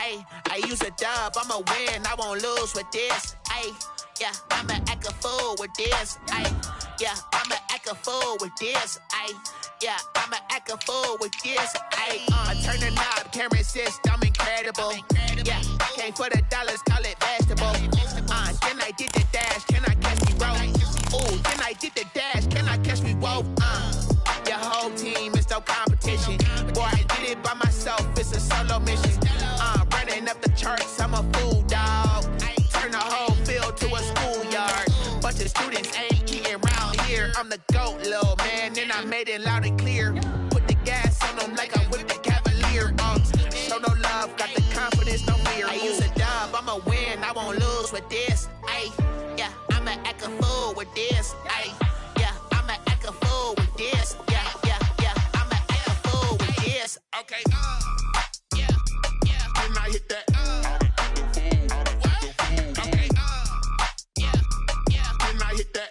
Ayy, I use a dub, I'ma win, I won't lose with this. Ayy, yeah, I'ma act a fool with this. Ayy, yeah, I'ma act a fool with this. Ayy, yeah, I'ma act a fool with this. Ayy, turn the knob, camera assist, I'm incredible. Yeah, came for the dollars, call it vegetable. Then I did the dash, can I catch me roll? Ooh, then I did the dash, can I catch me roll? Your whole team is no competition. Boy, I did it by myself, it's a solo mission. Running up the charts, I'm a fool, dog. Turn the whole field to a schoolyard. Bunch of students ain't eating round here. I'm the GOAT, little man, and I made it loud and clear. Put the gas on them like I whipped the Cavalier. Show no love, got the confidence, no fear. I use a dub, I'ma win, I won't lose with this. Ayy, yeah, I'ma act a fool with this. Ayy, yeah, I'ma act a fool with this. Yeah, yeah, yeah, I'ma act a fool with this. Okay, yeah, yeah, can I hit that? Okay, yeah, yeah, can I hit that?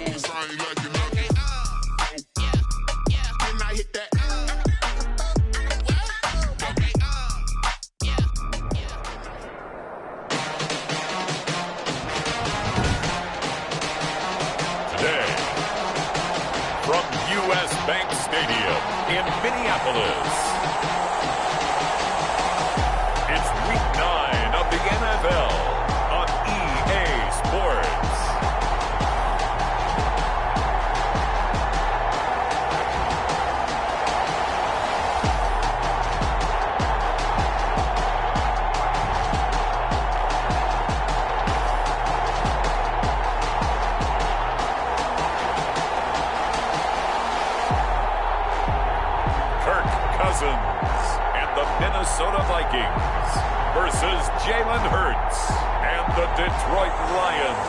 Cause I ain't like it. Okay, yeah, yeah, can I hit that? Okay, yeah, yeah. Today, from U.S. Bank Stadium in Minneapolis, it's Week 9 of the NFL on EA Sports. And the Minnesota Vikings versus Jalen Hurts and the Detroit Lions.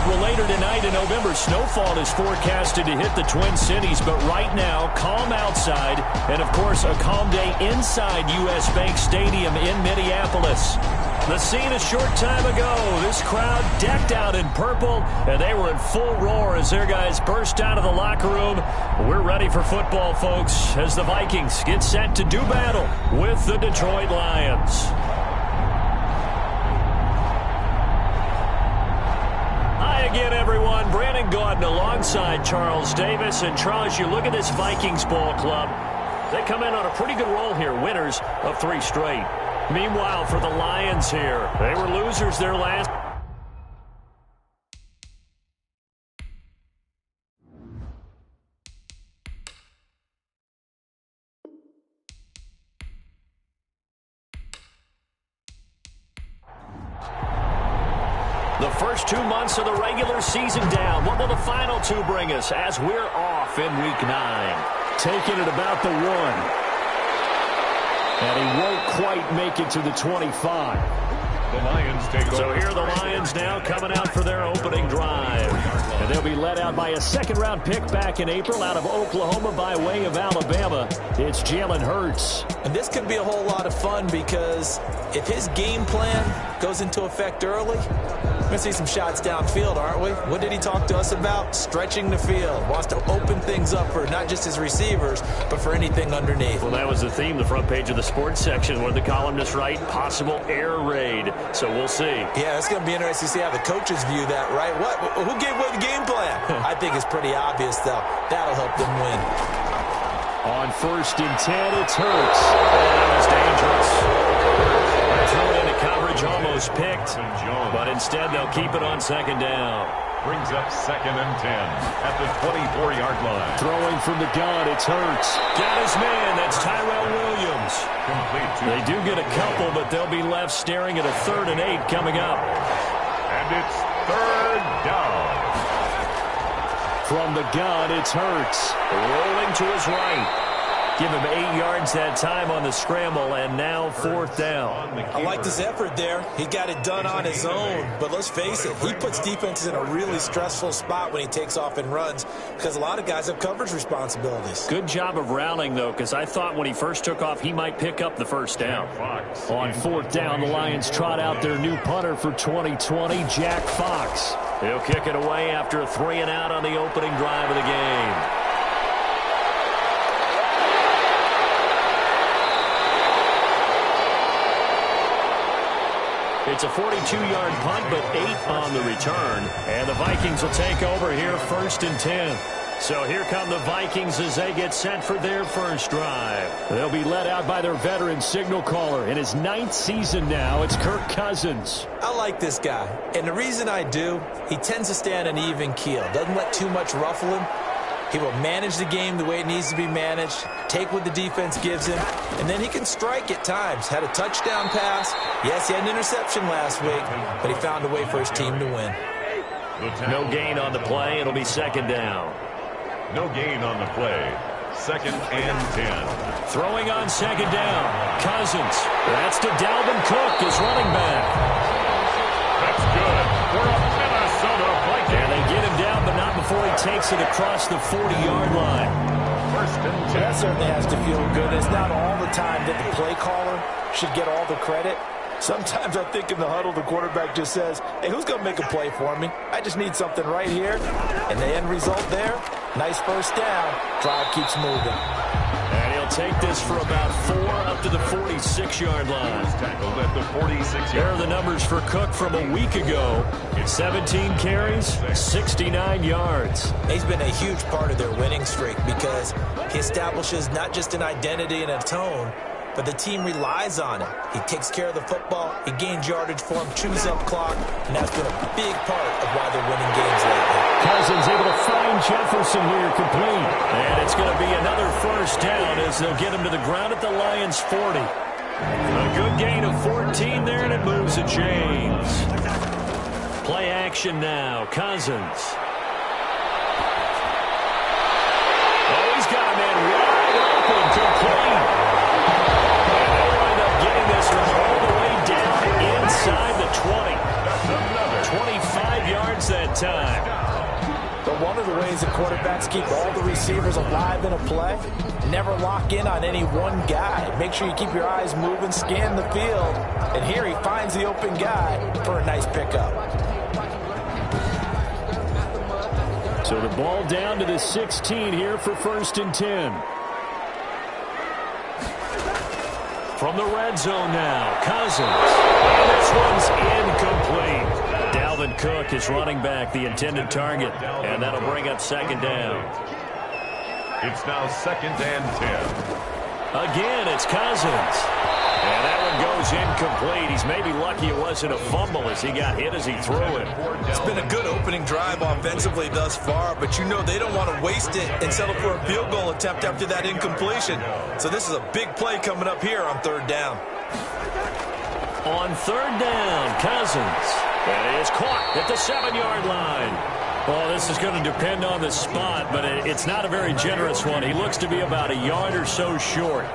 Well, later tonight in November, snowfall is forecasted to hit the Twin Cities, but right now, calm outside, and of course, a calm day inside U.S. Bank Stadium in Minneapolis. The scene a short time ago, this crowd decked out in purple, and they were in full roar as their guys burst out of the locker room. We're ready for football, folks, as the Vikings get set to do battle with the Detroit Lions. Hi again, everyone. Brandon Gaudin alongside Charles Davis. And Charles, you look at this Vikings ball club. They come in on a pretty good roll here, winners of 3 straight. Meanwhile, for the Lions here, they were losers their last. The first 2 months of the regular season down. What will the final 2 bring us as we're off in Week 9? Taking it about the 1. And he won't quite make it to the 25. The Lions take over. So here are the Lions now coming out for their opening drive. And they'll be led out by a second-round pick back in April out of Oklahoma by way of Alabama. It's Jalen Hurts. And this could be a whole lot of fun because if his game plan goes into effect early, we're going to see some shots downfield, aren't we? What did he talk to us about? Stretching the field. Wants to open things up for not just his receivers, but for anything underneath. Well, that was the theme, the front page of the sports section, where the columnists write possible air raid. So we'll see. Yeah, it's going to be interesting to see how the coaches view that, right? Who gave away the game plan? I think it's pretty obvious, though. That'll help them win. On 1st and 10, it's Hurts. That was dangerous. Thrown into coverage, almost picked, but instead they'll keep it on 2nd down. Brings up 2nd and 10 at the 24-yard line. Throwing from the gun, it's Hurts. Got his man, that's Tyrell Williams. They do get a couple, but they'll be left staring at a 3rd and 8 coming up. And it's 3rd down. From the gun, it's Hurts. Rolling to his right. Give him 8 yards that time on the scramble, and now 4th down. I liked his effort there. He got it done on his own. But let's face it, he puts defenses in a really stressful spot when he takes off and runs because a lot of guys have coverage responsibilities. Good job of rallying, though, because I thought when he first took off, he might pick up the 1st down. On 4th down, the Lions trot out their new punter for 2020, Jack Fox. He'll kick it away after a 3-and-out on the opening drive of the game. It's a 42-yard punt, but 8 on the return. And the Vikings will take over here 1st and 10. So here come the Vikings as they get set for their first drive. They'll be led out by their veteran signal caller. In his 9th season now, it's Kirk Cousins. I like this guy, and the reason I do, he tends to stay on an even keel. Doesn't let too much ruffle him. He will manage the game the way it needs to be managed, take what the defense gives him, and then he can strike at times. Had a touchdown pass. Yes, he had an interception last week, but he found a way for his team to win. No gain on the play. It'll be 2nd down. No gain on the play. 2nd and 10. Throwing on 2nd down. Cousins. That's to Dalvin Cook, his running back. That's good for a Minnesota Viking. And they get him down, but not before he takes it across the 40-yard line. 1st and 10. That certainly has to feel good. It's not all the time that the play caller should get all the credit. Sometimes I think in the huddle, the quarterback just says, hey, who's going to make a play for me? I just need something right here. And the end result there, nice first down. Drive keeps moving. And he'll take this for about 4 up to the 46-yard line. Tackled at the 46-yard. There are the numbers for Cook from a week ago. 17 carries, 69 yards. He's been a huge part of their winning streak because he establishes not just an identity and a tone, but the team relies on it. He takes care of the football, he gains yardage for him, chews up clock, and that's been a big part of why they're winning games lately. Cousins able to find Jefferson here complete. And it's going to be another first down as they'll get him to the ground at the Lions' 40. A good gain of 14 there, and it moves the chains. Play action now. Cousins. Oh, he's got a man wide open, complete. All the way down inside the 20. 25 yards that time. But one of the ways that quarterbacks keep all the receivers alive in a play, never lock in on any one guy. Make sure you keep your eyes moving, scan the field. And here he finds the open guy for a nice pickup. So the ball down to the 16 here for 1st and 10. From the red zone now, Cousins. And this one's incomplete. Dalvin Cook is running back, the intended target. And that'll bring up 2nd down. It's now 2nd and 10. Again, it's Cousins. And that one goes incomplete. He's maybe lucky it wasn't a fumble as he got hit as he threw it. It's been a good opening drive offensively thus far, but you know they don't want to waste it and settle for a field goal attempt after that incompletion. So this is a big play coming up here on 3rd down. On 3rd down, Cousins. And it is caught at the 7-yard line. Well, this is going to depend on the spot, but it's not a very generous one. He looks to be about a yard or so short.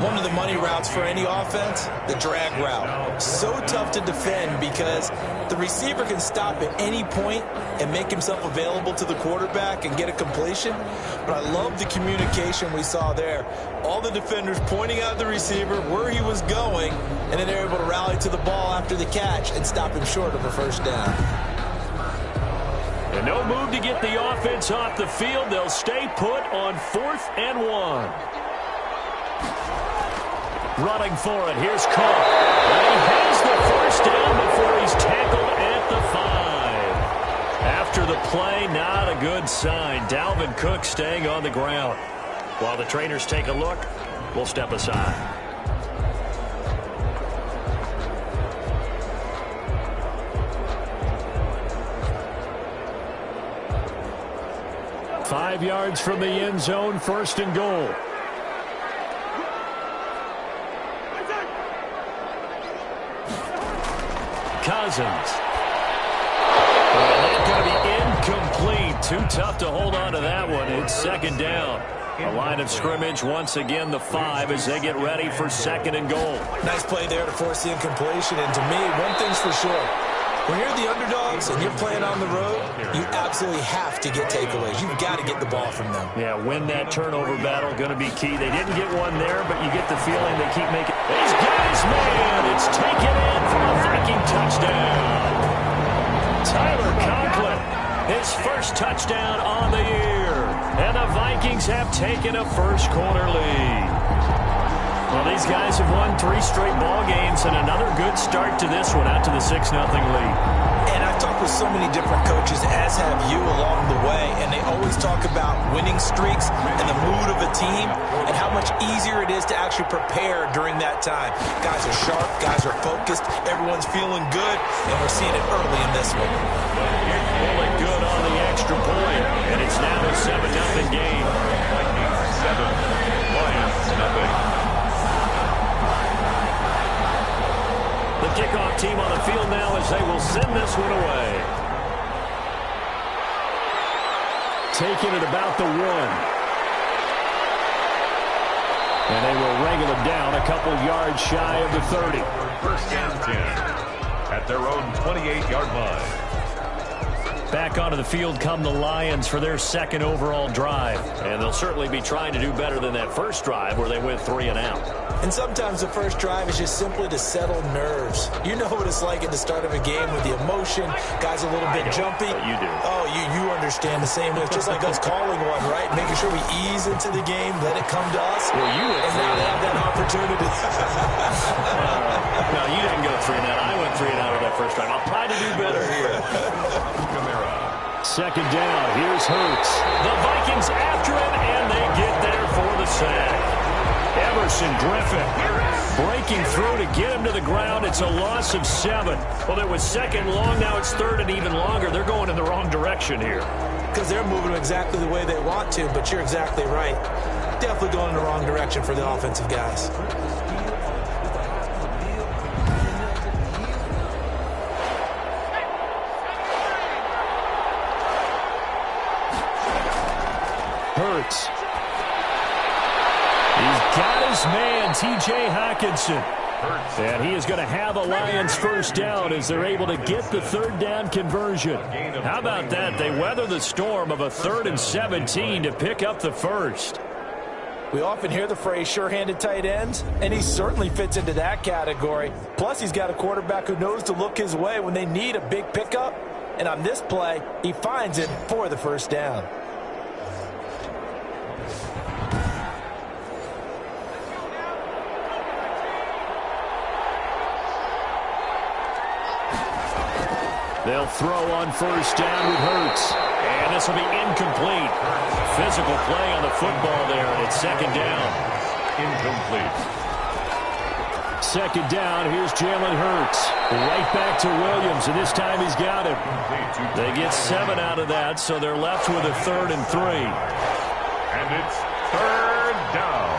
One of the money routes for any offense, the drag route. So tough to defend because the receiver can stop at any point and make himself available to the quarterback and get a completion. But I love the communication we saw there. All the defenders pointing out the receiver, where he was going, and then they're able to rally to the ball after the catch and stop him short of a first down. And no move to get the offense off the field. They'll stay put on 4th and 1. Running for it. Here's Cook. And he has the first down before he's tackled at the 5. After the play, not a good sign. Dalvin Cook staying on the ground. While the trainers take a look, we'll step aside. Five yards from the end zone, 1st and goal. Cousins. And that's going to be incomplete. Too tough to hold on to that one. It's 2nd down. A line of scrimmage, once again, the 5 as they get ready for 2nd and goal. Nice play there to force the incompletion. And to me, one thing's for sure. When you're the underdogs and you're playing on the road, you absolutely have to get takeaways. You've got to get the ball from them. Yeah, win that turnover battle, going to be key. They didn't get one there, but you get the feeling they keep making. He's got his man. It's taken in for a Viking touchdown. Tyler Conklin, his first touchdown on the year. And the Vikings have taken a first quarter lead. Well, these guys have won 3 straight ball games and another good start to this one out to the 6-0 lead. And I've talked with so many different coaches, as have you, along the way, and they always talk about winning streaks and the mood of a team and how much easier it is to actually prepare during that time. Guys are sharp, guys are focused, everyone's feeling good, and we're seeing it early in this one. Pulling good on the extra point, and it's now a 7-0 game. 7, Lions nothing. The kickoff team on the field now as they will send this one away. Taking it about the 1. And they will wrangle it down a couple yards shy of the 30. First and 10 at their own 28-yard line. Back onto the field come the Lions for their second overall drive. And they'll certainly be trying to do better than that first drive where they went 3 and out. And sometimes the first drive is just simply to settle nerves. You know what it's like at the start of a game with the emotion. Guys a little bit jumpy. But you do. Oh, you understand the same way. It's just like us calling one, right? Making sure we ease into the game, let it come to us. Well, you went and now they have that opportunity. No, you didn't go 3 and out. I went 3 and out of that first drive. I'll try to do better here. Second down. Here's Hurts. The Vikings after him, and they get there for the sack. Everson Griffin breaking through to get him to the ground. It's a loss of 7. Well, it was second long. Now it's third and even longer. They're going in the wrong direction here. Because they're moving exactly the way they want to, but you're exactly right. Definitely going in the wrong direction for the offensive guys. Hurts. He's got his man, T.J. Hockenson. And he is going to have a Lions first down as they're able to get the third down conversion. How about that? They weather the storm of a 3rd and 17 to pick up the first. We often hear the phrase sure-handed tight ends, and he certainly fits into that category. Plus, he's got a quarterback who knows to look his way when they need a big pickup. And on this play, he finds it for the first down. They'll throw on first down with Hurts. And this will be incomplete. Physical play on the football there, and it's second down. Incomplete. Second down, here's Jalen Hurts. Right back to Williams, and this time he's got him. They get 7 out of that, so they're left with a 3rd and 3. And it's third down.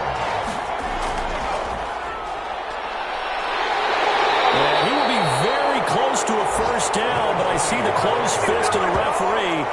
And he will be very close to a first down, but I see the closed fist of the referee,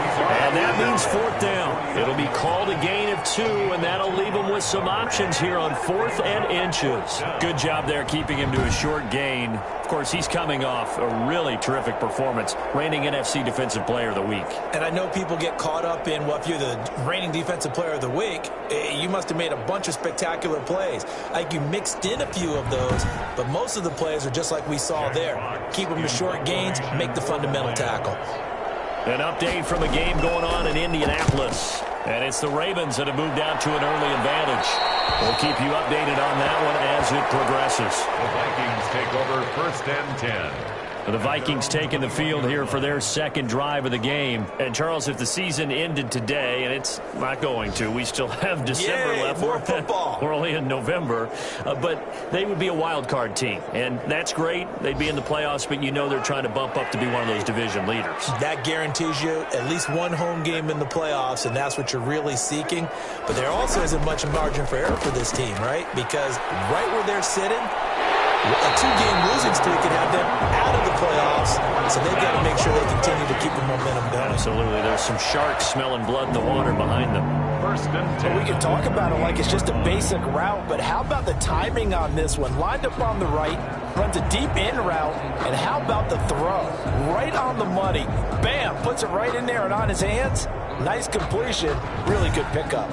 and that means 4th down. It'll be called a gain of 2, and that'll leave him with some options here on 4th and inches. Good job there keeping him to a short gain. Of course, he's coming off a really terrific performance, reigning NFC Defensive Player of the Week. And I know people get caught up in, well, if you're the reigning Defensive Player of the Week, you must have made a bunch of spectacular plays. Like you mixed in a few of those, but most of the plays are just like we saw there. Keep them to short gains, make the fundamental tackle. An update from a game going on in Indianapolis. And it's the Ravens that have moved out to an early advantage. We'll keep you updated on that one as it progresses. The Vikings take over 1st and 10. The Vikings taking the field here for their second drive of the game. And, Charles, if the season ended today, and it's not going to, we still have December left. More football. We're only in November. But they would be a wild card team. And that's great. They'd be in the playoffs, but you know they're trying to bump up to be one of those division leaders. That guarantees you at least one home game in the playoffs, and that's what you're really seeking. But there also isn't much margin for error for this team, right? Because right where they're sitting, a 2-game losing streak could have them out of the playoffs, so they've got to make sure they continue to keep the momentum going. Absolutely. There's some sharks smelling blood in the water behind them. 1st and 10. Well, we can talk about it like it's just a basic route, but how about the timing on this one? Lined up on the right, runs a deep in route, and how about the throw? Right on the money. Bam! Puts it right in there and on his hands. Nice completion. Really good pickup.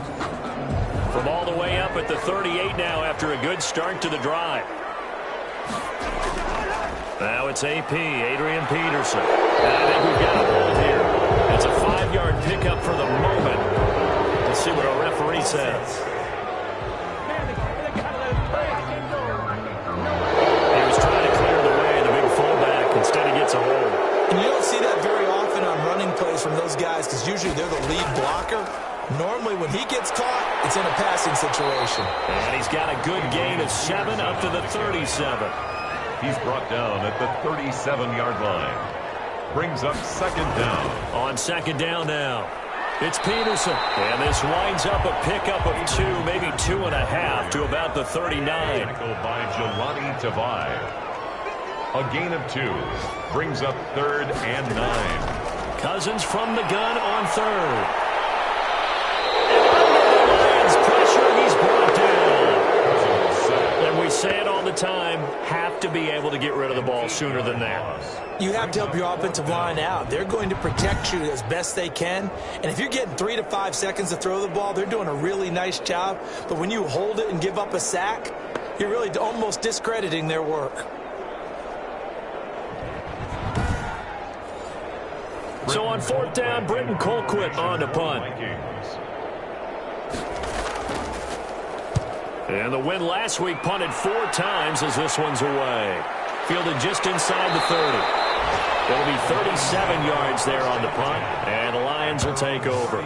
From all the way up at the 38 now after a good start to the drive. Now it's AP, Adrian Peterson. And I think we've got a hold here. It's a 5-yard pickup for the moment. Let's see what our referee says. those guys because usually they're the lead blocker. Normally when he gets caught, it's in a passing situation. And he's got a good gain of 7 up to the 37. He's brought down at the 37-yard line. Brings up second down. On second down now, it's Peterson. And this winds up a pickup of 2, maybe 2.5 to about the 39. Tackle by Jelani Tavai. A gain of 2. Brings up third and 9. Cousins from the gun on third. And under the Lions' pressure, he's brought down. And we say it all the time, have to be able to get rid of the ball sooner than that. You have to help your offensive line out. They're going to protect you as best they can. And if you're getting 3 to 5 seconds to throw the ball, they're doing a really nice job. But when you hold it and give up a sack, you're really almost discrediting their work. So on fourth down, Britton Colquitt on to punt. And the win last week punted 4 times as this one's away. Fielded just inside the 30. It'll be 37 yards there on the punt, and the Lions will take over.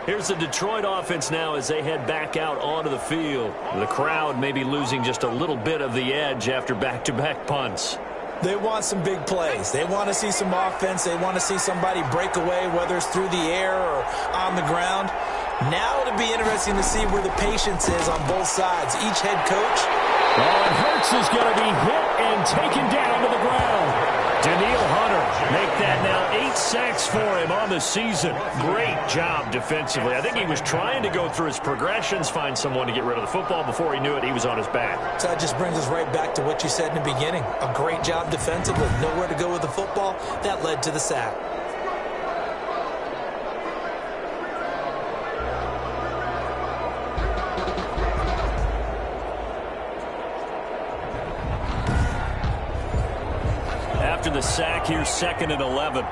Here's the Detroit offense now as they head back out onto the field. The crowd may be losing just a little bit of the edge after back-to-back punts. They want some big plays. They want to see some offense. They want to see somebody break away, whether it's through the air or on the ground. Now it'll be interesting to see where the patience is on both sides. Each head coach. Oh, and Hurts is going to be hit and taken down to the ground. Daniil Hunter make that now 8 sacks for him on the season. Great job defensively. I think he was trying to go through his progressions, find someone to get rid of the football. Before he knew it, he was on his back. So that just brings us right back to what you said in the beginning. A great job defensively. Nowhere to go with the football. That led to the sack. After the sack, here's 2nd and 11.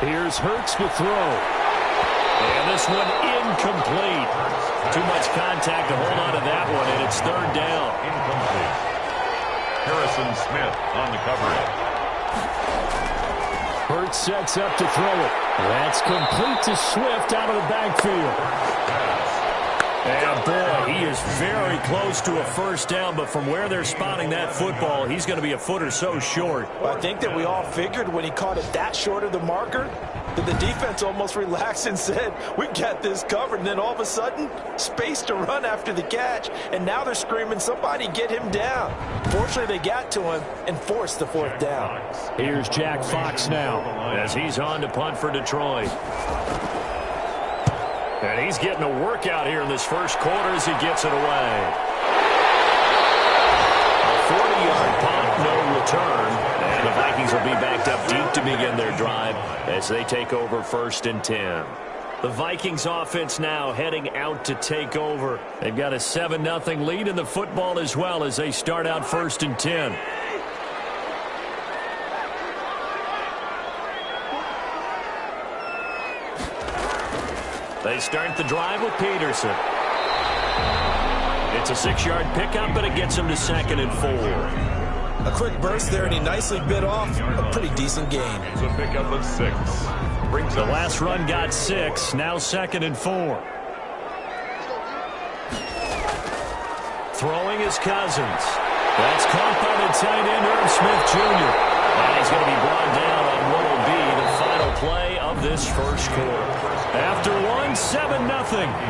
Here's Hurts to throw. And this one incomplete. Too much contact to hold on to that one, and it's 3rd down. Incomplete. Harrison Smith on the coverage. Hurts sets up to throw it. That's complete to Swift out of the backfield. And boy, he is very close to a first down, but from where they're spotting that football, he's going to be a foot or so short. Well, I think that we all figured when he caught it that short of the marker, that the defense almost relaxed and said, we got this covered. And then all of a sudden, space to run after the catch. And now they're screaming, somebody get him down. Fortunately, they got to him and forced the 4th down. Here's Jack Fox now as he's on to punt for Detroit. And he's getting a workout here in this first quarter as he gets it away. A 40-yard punt, no return. And the Vikings will be backed up deep to begin their drive as they take over 1st and 10. The Vikings offense now heading out to take over. They've got a 7-0 lead in the football as well as they start out 1st and 10. They start the drive with Peterson. It's a 6-yard pickup, but it gets him to 2nd and 4. A quick burst there, and he nicely bit off a pretty decent gain. It's a pickup of 6. Brings the last run got 6, now 2nd and 4. Throwing is Cousins. That's caught by the tight end, Irv Smith Jr. And he's going to be brought down on what will be the final play of this first quarter. After 1, 7-0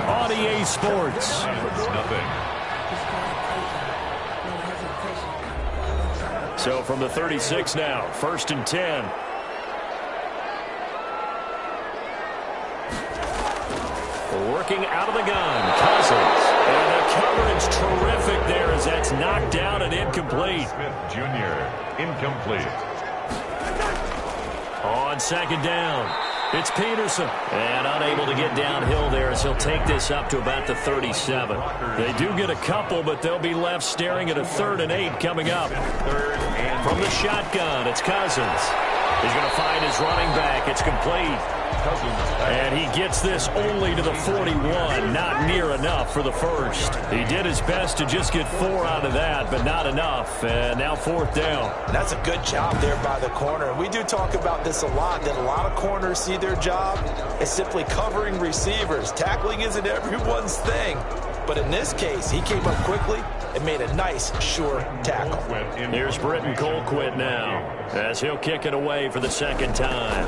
on EA Sports. So from the 36 now, 1st and 10. Working out of the gun, Cousins. And the coverage terrific there as that's knocked down and incomplete. Smith Jr. incomplete. On 2nd down, it's Peterson. And unable to get downhill there as he'll take this up to about the 37. They do get a couple, but they'll be left staring at a 3rd and 8 coming up. From the shotgun, it's Cousins. He's going to find his running back. It's complete. And he gets this only to the 41. Not near enough for the first. He did his best to just get 4 out of that, but not enough. And now 4th down. That's a good job there by the corner. We do talk about this a lot, that a lot of corners see their job as simply covering receivers. Tackling isn't everyone's thing. But in this case, he came up quickly and made a nice, sure tackle. Here's Britton Colquitt now, as he'll kick it away for the 2nd time.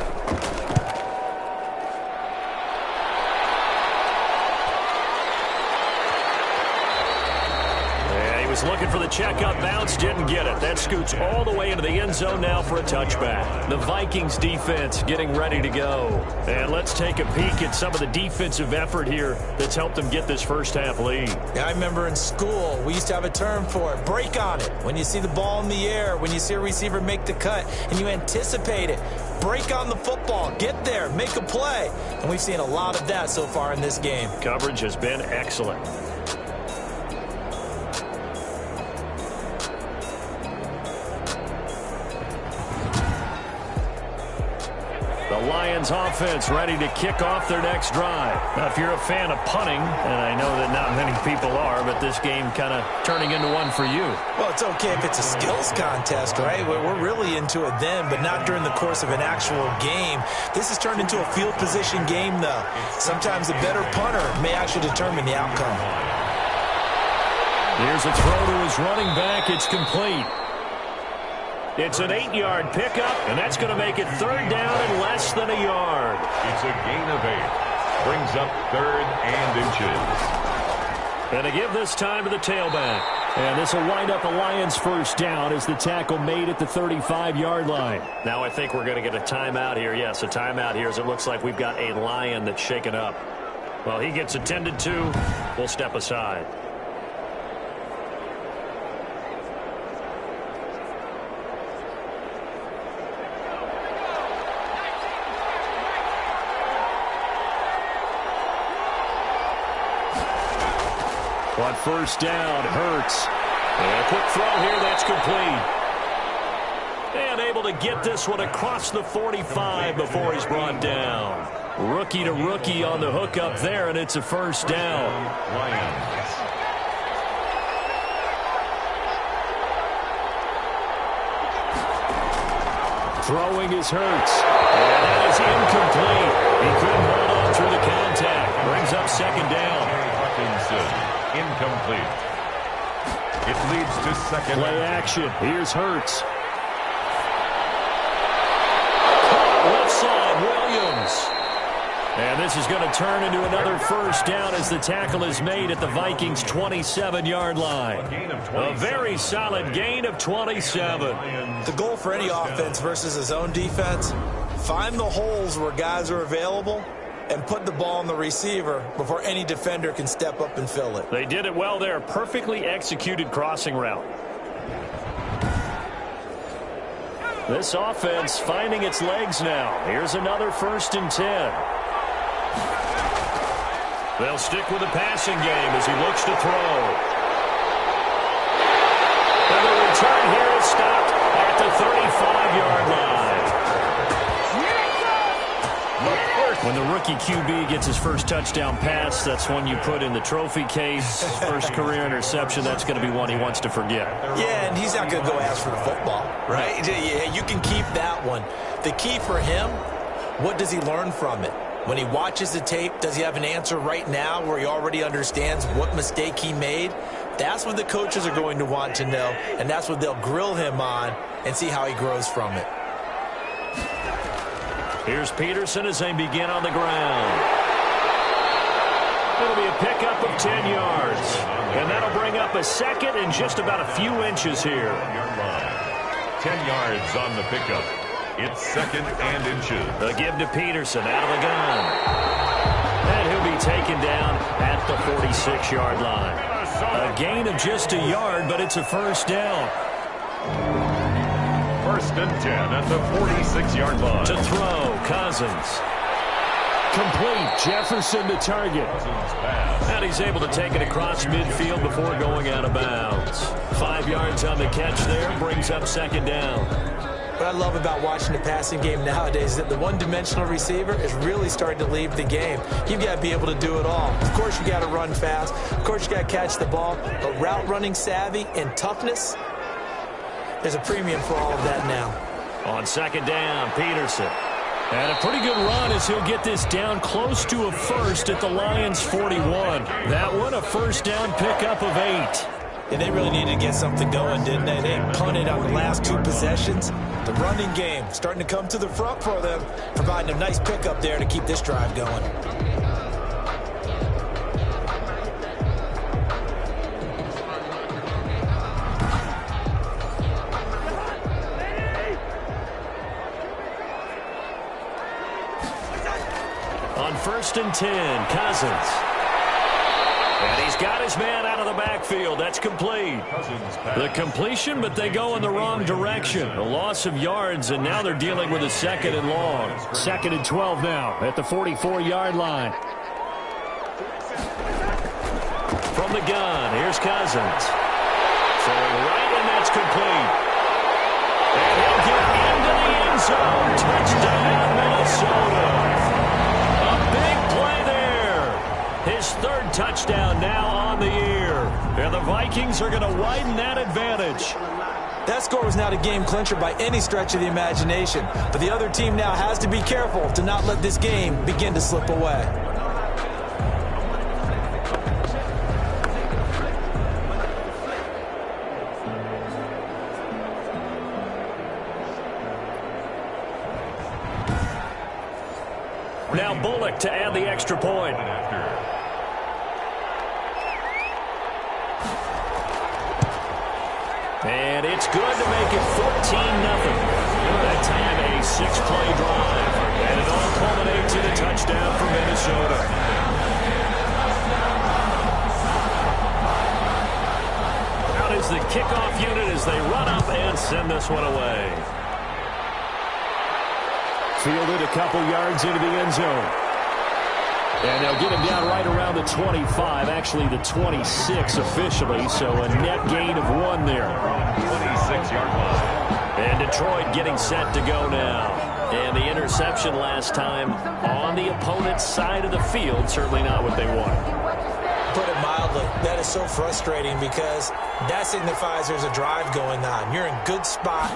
Looking for the checkup bounce, didn't get it. That scoots all the way into the end zone now for a touchback. The Vikings defense getting ready to go. And let's take a peek at some of the defensive effort here that's helped them get this first half lead. Yeah, I remember in school, we used to have a term for it, break on it. When you see the ball in the air, when you see a receiver make the cut, and you anticipate it, break on the football, get there, make a play. And we've seen a lot of that so far in this game. Coverage has been excellent. The Lions offense ready to kick off their next drive. Now, if you're a fan of punting, and I know that not many people are, but this game kind of turning into one for you. Well, it's okay if it's a skills contest, right? We're really into it then, but not during the course of an actual game. This has turned into a field position game, though. Sometimes a better punter may actually determine the outcome. Here's a throw to his running back. It's complete. It's an 8-yard pickup, and that's going to make it 3rd down and less than a yard. It's a gain of 8. Brings up 3rd and inches. And to give this time to the tailback. And this will wind up a Lions first down as the tackle made at the 35-yard line. Now I think we're going to get a timeout here. Yes, a timeout here as it looks like we've got a Lion that's shaken up. Well, he gets attended to. We'll step aside. On first down, Hurts. And a quick throw here, that's complete. And able to get this one across the 45 before he's brought down. Rookie to rookie on the hook up there, and it's a first down. Throwing is Hurts. And that is incomplete. He couldn't hold on through the contact. Brings up 2nd down. Incomplete. It leads to 2nd. Play action. Here's Hurts. Left side, Williams. And this is going to turn into another first down as the tackle is made at the Vikings' 27-yard line. A very solid gain of 27. The goal for any offense versus his own defense, find the holes where guys are available and put the ball on the receiver before any defender can step up and fill it. They did it well there. Perfectly executed crossing route. This offense finding its legs now. Here's another 1st and 10. They'll stick with the passing game as he looks to throw. And the return here is stopped at the 35-yard line. When the rookie QB gets his first touchdown pass, that's one you put in the trophy case. First career interception, that's going to be one he wants to forget. Yeah, and he's not going to go ask for the football, right? Yeah, you can keep that one. The key for him, what does he learn from it? When he watches the tape, does he have an answer right now where he already understands what mistake he made? That's what the coaches are going to want to know, and that's what they'll grill him on and see how he grows from it. Here's Peterson as they begin on the ground. It'll be a pickup of 10 yards. And that'll bring up a 2nd and just about a few inches here. 10 yards on the pickup. It's 2nd and inches. The give to Peterson out of the gun. And he'll be taken down at the 46-yard line. A gain of just a yard, but it's a first down. 1st and 10 at the 46-yard line. To throw, Cousins. Complete, Jefferson to target. And he's able to take it across midfield before going out of bounds. 5 yards on the catch there, brings up 2nd down. What I love about watching the passing game nowadays is that the one-dimensional receiver is really starting to leave the game. You've got to be able to do it all. Of course, you got to run fast. Of course, you got to catch the ball. But route running savvy and toughness, there's a premium for all of that now. On second down, Peterson. And a pretty good run as he'll get this down close to a first at the Lions' 41. That one, a first down pickup of 8. And they really needed to get something going, didn't they? They punted on the last 2 possessions. The running game starting to come to the front for them, providing a nice pickup there to keep this drive going. On 1st and 10, Cousins. And he's got his man out of the backfield. That's complete. The completion, but they go in the wrong direction. A loss of yards, and now they're dealing with a 2nd and long. 2nd and 12 now at the 44-yard line. From the gun, here's Cousins. Throwing right, and that's complete. And he'll get into the end zone. Touchdown, Minnesota. His 3rd touchdown now on the year. And the Vikings are going to widen that advantage. That score was not a game clincher by any stretch of the imagination. But the other team now has to be careful to not let this game begin to slip away. Now Bullock to add the extra point. And it's good to make it 14-0. That time a 6-play drive. And it all culminates in a touchdown for Minnesota. Out is the kickoff unit as they run up and send this one away. Fielded a couple yards into the end zone. And they'll get him down right around the 25, actually the 26 officially, so a net gain of 1 there. 26-yard line. And Detroit getting set to go now. And the interception last time on the opponent's side of the field, certainly not what they wanted. Put it mildly, that is so frustrating because that signifies there's a drive going on. You're in good spot,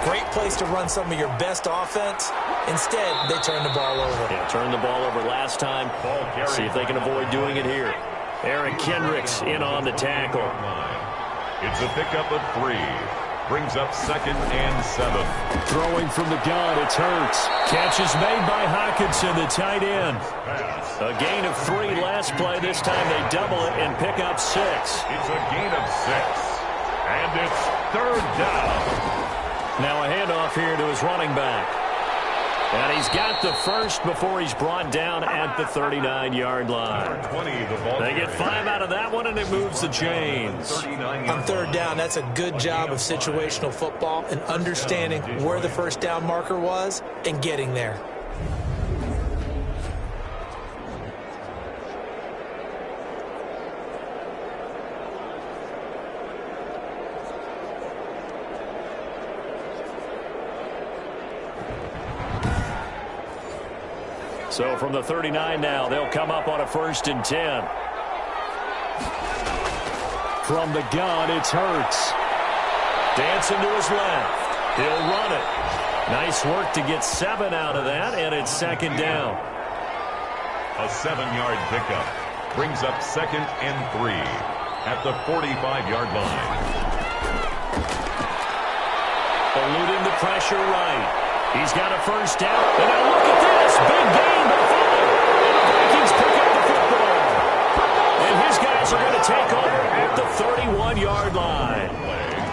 great place to run some of your best offense. Instead, they turn the ball over. Yeah, turned the ball over last time. See if they can avoid doing it here. Eric Kendricks in on the tackle. It's a pickup of 3. Brings up 2nd and 7. Throwing from the gun, it's Hurts. Catch is made by Hockenson, the tight end. A gain of 3 last play. This time they double it and pick up 6. It's a gain of 6. And it's 3rd down. Now a handoff here to his running back. And he's got the first before he's brought down at the 39-yard line. They get 5 out of that one, and it moves the chains. On 3rd down, that's a good job of situational football and understanding where the first down marker was and getting there. So from the 39 now, they'll come up on a 1st and 10. From the gun, it's Hurts. Dancing to his left. He'll run it. Nice work to get 7 out of that, and it's 2nd down. A 7-yard pickup. Brings up 2nd and 3 at the 45-yard line. Eluding the pressure right. He's got a first down. And now look at this. Big gain by 5. And the Vikings pick up the football. And his guys are going to take over at the 31-yard line.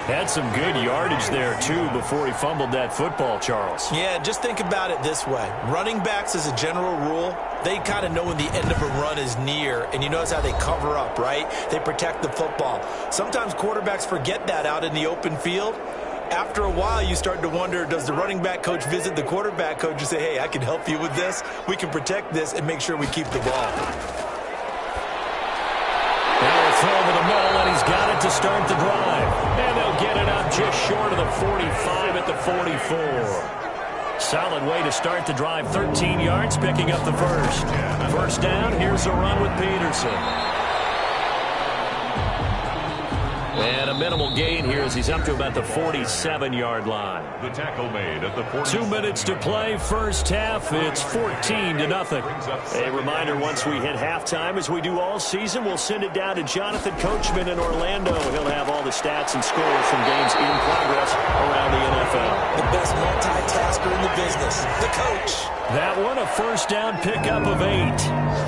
Had some good yardage there, too, before he fumbled that football, Charles. Yeah, just think about it this way. Running backs, as a general rule, they kind of know when the end of a run is near, and you notice how they cover up, right? They protect the football. Sometimes quarterbacks forget that out in the open field. After a while, you start to wonder, does the running back coach visit the quarterback coach and say, hey, I can help you with this. We can protect this and make sure we keep the ball. Now a throw over the middle, and he's got it to start the drive. And they'll get it up just short of the 45 at the 44. Solid way to start the drive. 13 yards, picking up the first. First down, here's a run with Peterson. And a minimal gain here as he's up to about the 47-yard line. The tackle made at the 40. 2 minutes to play, first half. It's 14-0. A reminder, once we hit halftime, as we do all season, we'll send it down to Jonathan Coachman in Orlando. He'll have all the stats and scores from games in progress around the NFL. The best multitasker in the business, the coach. That one, a first down pickup of 8.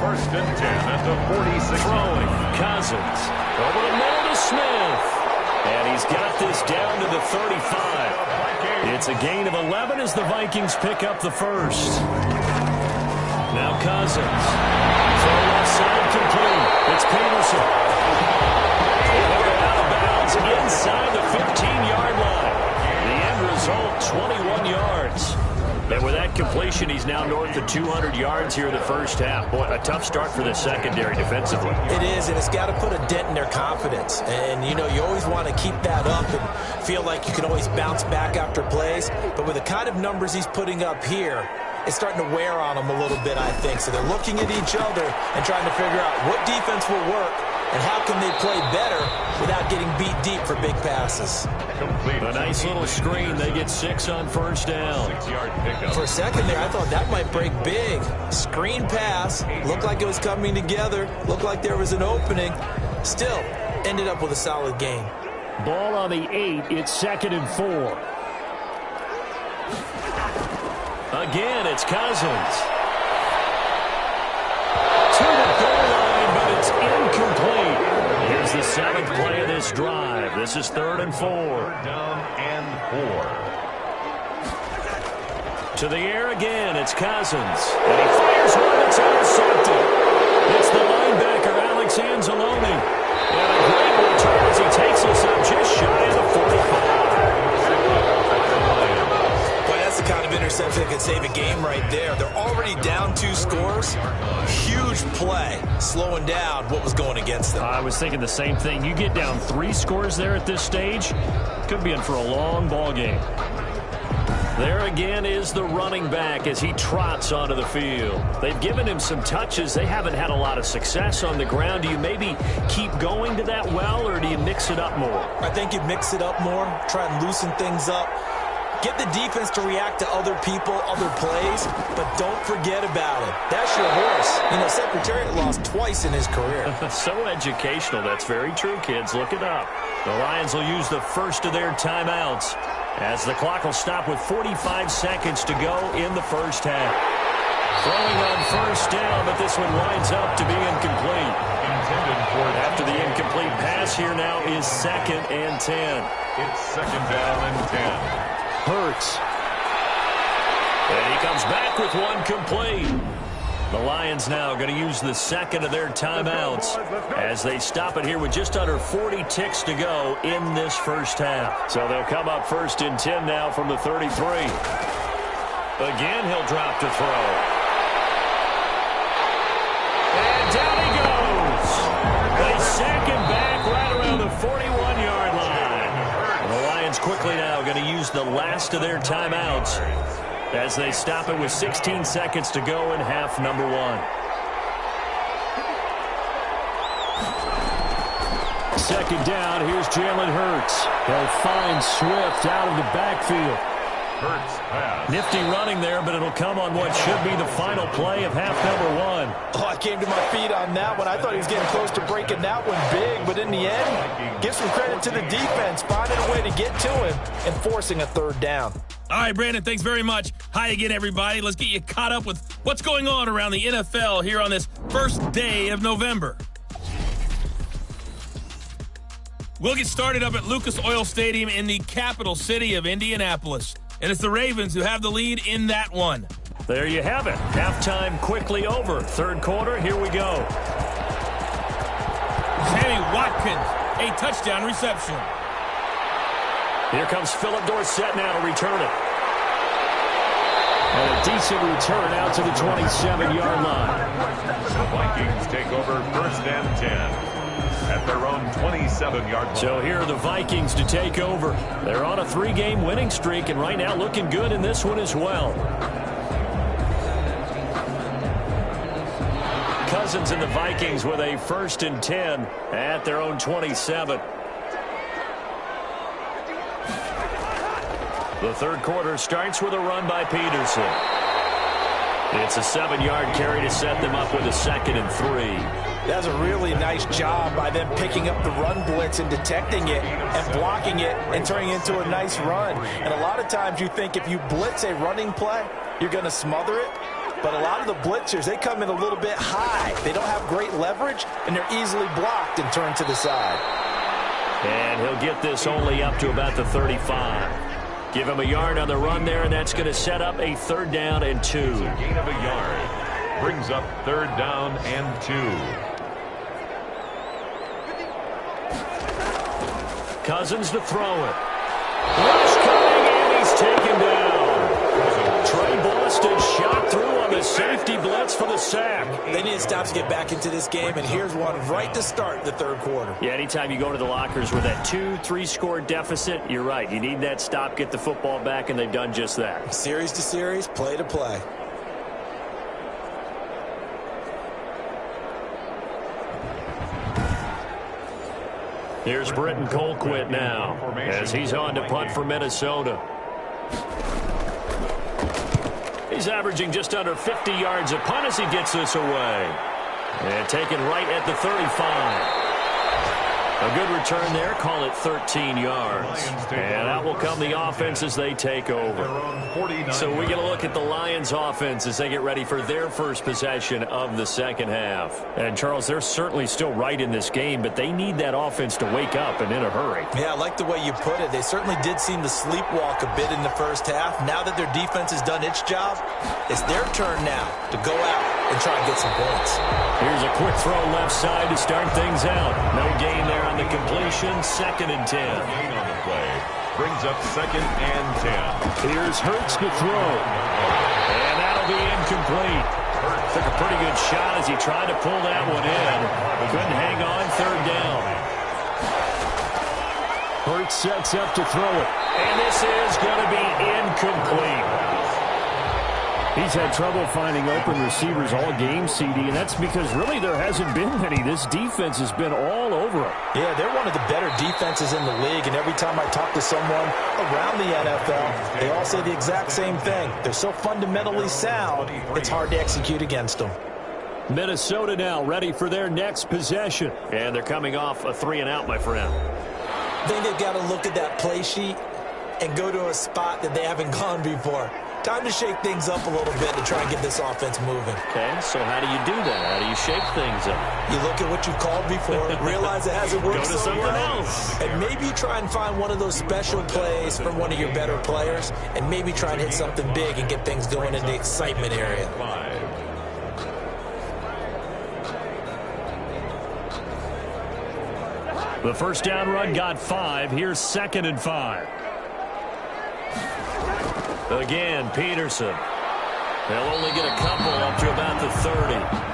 First and 10 at the 46. Throwing, Cousins. Over the middle to Smith. And he's got this down to the 35. It's a gain of 11 as the Vikings pick up the first. Now Cousins. Throw left side complete. It's Peterson. He'll go out of bounds inside the 15-yard line. The end result, 21 yards. And with that completion, he's now north of 200 yards here in the first half. Boy, a tough start for the secondary defensively. It is, and it's got to put a dent in their confidence. And, you know, you always want to keep that up and feel like you can always bounce back after plays. But with the kind of numbers he's putting up here, it's starting to wear on them a little bit, I think. So they're looking at each other and trying to figure out what defense will work and how can they play better without getting beat deep for big passes. A nice little screen. They get 6 on first down. 6-yard pickup. For a second there, I thought that might break big. Screen pass. Looked like it was coming together. Looked like there was an opening. Still, ended up with a solid gain. Ball on the 8. It's 2nd and 4. Again, it's Cousins. To the goal line, but it's incomplete. Here's the 7th play of this drive. This is 3rd and 4. Down and 4. To the air again, it's Cousins. And he fires one that's intercepted. It's the linebacker, Alex Anzalone. And a great return as he takes us up just shy of the 45. The kind of interception that could save a game right there. They're already down 2 scores. Huge play, slowing down what was going against them. I was thinking the same thing. You get down 3 scores there at this stage, could be in for a long ball game. There again is the running back as he trots onto the field. They've given him some touches. They haven't had a lot of success on the ground. Do you maybe keep going to that well, or do you mix it up more? I think you mix it up more, try and loosen things up. Get the defense to react to other people, other plays, but don't forget about it. That's your horse. You know, Secretariat lost twice in his career. So educational. That's very true, kids. Look it up. The Lions will use the first of their timeouts as the clock will stop with 45 seconds to go in the first half. Throwing on first down, but this one winds up to be incomplete. Intended for After the incomplete pass, here now is 2nd and 10. It's 2nd down and 10. Hurts. And he comes back with one complete. The Lions now going to use the 2nd of their timeouts as they stop it here with just under 40 ticks to go in this first half. So they'll come up 1st and 10 now from the 33. Again, he'll drop to throw. And down he goes. They sack him back right around the 41-yard line. The Lions quickly now going to use the last of their timeouts as they stop it with 16 seconds to go in half number 1. 2nd down, here's Jalen Hurts. He'll find Swift out of the backfield. Hurts pass. Nifty running there, but it'll come on what should be the final play of half number 1. Oh, I came to my feet on that one. I thought he was getting close to breaking that one big, but in the end, give some credit to the defense, finding a way to get to him and forcing a 3rd down. All right, Brandon, thanks very much. Hi again, everybody. Let's get you caught up with what's going on around the NFL here on this first day of November. We'll get started up at Lucas Oil Stadium in the capital city of Indianapolis. And it's the Ravens who have the lead in that one. There you have it. Halftime quickly over. 3rd quarter, here we go. Sammy Watkins, a touchdown reception. Here comes Philip Dorsett now to return it. And a decent return out to the 27-yard line. The Vikings take over 1st and 10. at their own 27-yard line. So here are the Vikings to take over. They're on a 3-game winning streak, and right now looking good in this one as well. Cousins and the Vikings with a 1st and 10 at their own 27. The third quarter starts with a run by Peterson. It's a 7-yard carry to set them up with a 2nd and 3. That's a really nice job by them picking up the run blitz and detecting it and blocking it and turning it into a nice run. And a lot of times you think if you blitz a running play, you're going to smother it. But a lot of the blitzers, they come in a little bit high. They don't have great leverage, and they're easily blocked and turned to the side. And he'll get this only up to about the 35. Give him a yard on the run there, and that's going to set up a 3rd down and 2. It's a gain of a yard. Brings up 3rd down and 2. Cousins to throw it. Rush coming, and he's taken down. Trey Boston shot through on the safety blitz for the sack. They need to stop to get back into this game, and here's one right to start the third quarter. Yeah, anytime you go to the lockers with that 2-3 score deficit, you're right. You need that stop, get the football back, and they've done just that. Series to series, play to play. Here's Britton Colquitt now as he's on to punt for Minnesota. He's averaging just under 50 yards a punt as he gets this away. And taken right at the 35. A good return there. Call it 13 yards. And out will come the offense as they take over. So we get a look at the Lions offense as they get ready for their first possession of the second half. And, Charles, they're certainly still right in this game, but they need that offense to wake up and in a hurry. Yeah, I like the way you put it. They certainly did seem to sleepwalk a bit in the first half. Now that their defense has done its job, it's their turn now to go out and try and get some points. Here's a quick throw left side to start things out. No gain there on the completion. 2nd and 10. Gain on the play. Brings up 2nd and 10. Here's Hurts to throw. And that'll be incomplete. Took a pretty good shot as he tried to pull that one in. Couldn't hang on. 3rd down. Hurts sets up to throw it. And this is going to be incomplete. He's had trouble finding open receivers all game, CD, and that's because really there hasn't been many. This defense has been all over him. Yeah, they're one of the better defenses in the league, and every time I talk to someone around the NFL, they all say the exact same thing. They're so fundamentally sound, it's hard to execute against them. Minnesota now ready for their next possession. And they're coming off a 3-and-out, my friend. I think they've got to look at that play sheet and go to a spot that they haven't gone before. Time to shake things up a little bit to try and get this offense moving. Okay, so how do you do that? How do you shake things up? You look at what you've called before, realize it hasn't worked Go to something else. And maybe try and find one of those special plays from one of your better players, and maybe try and hit something big and get things going in the excitement area. The first down run got 5. Here's 2nd and 5. Again, Peterson. They'll only get a couple up to about the 30.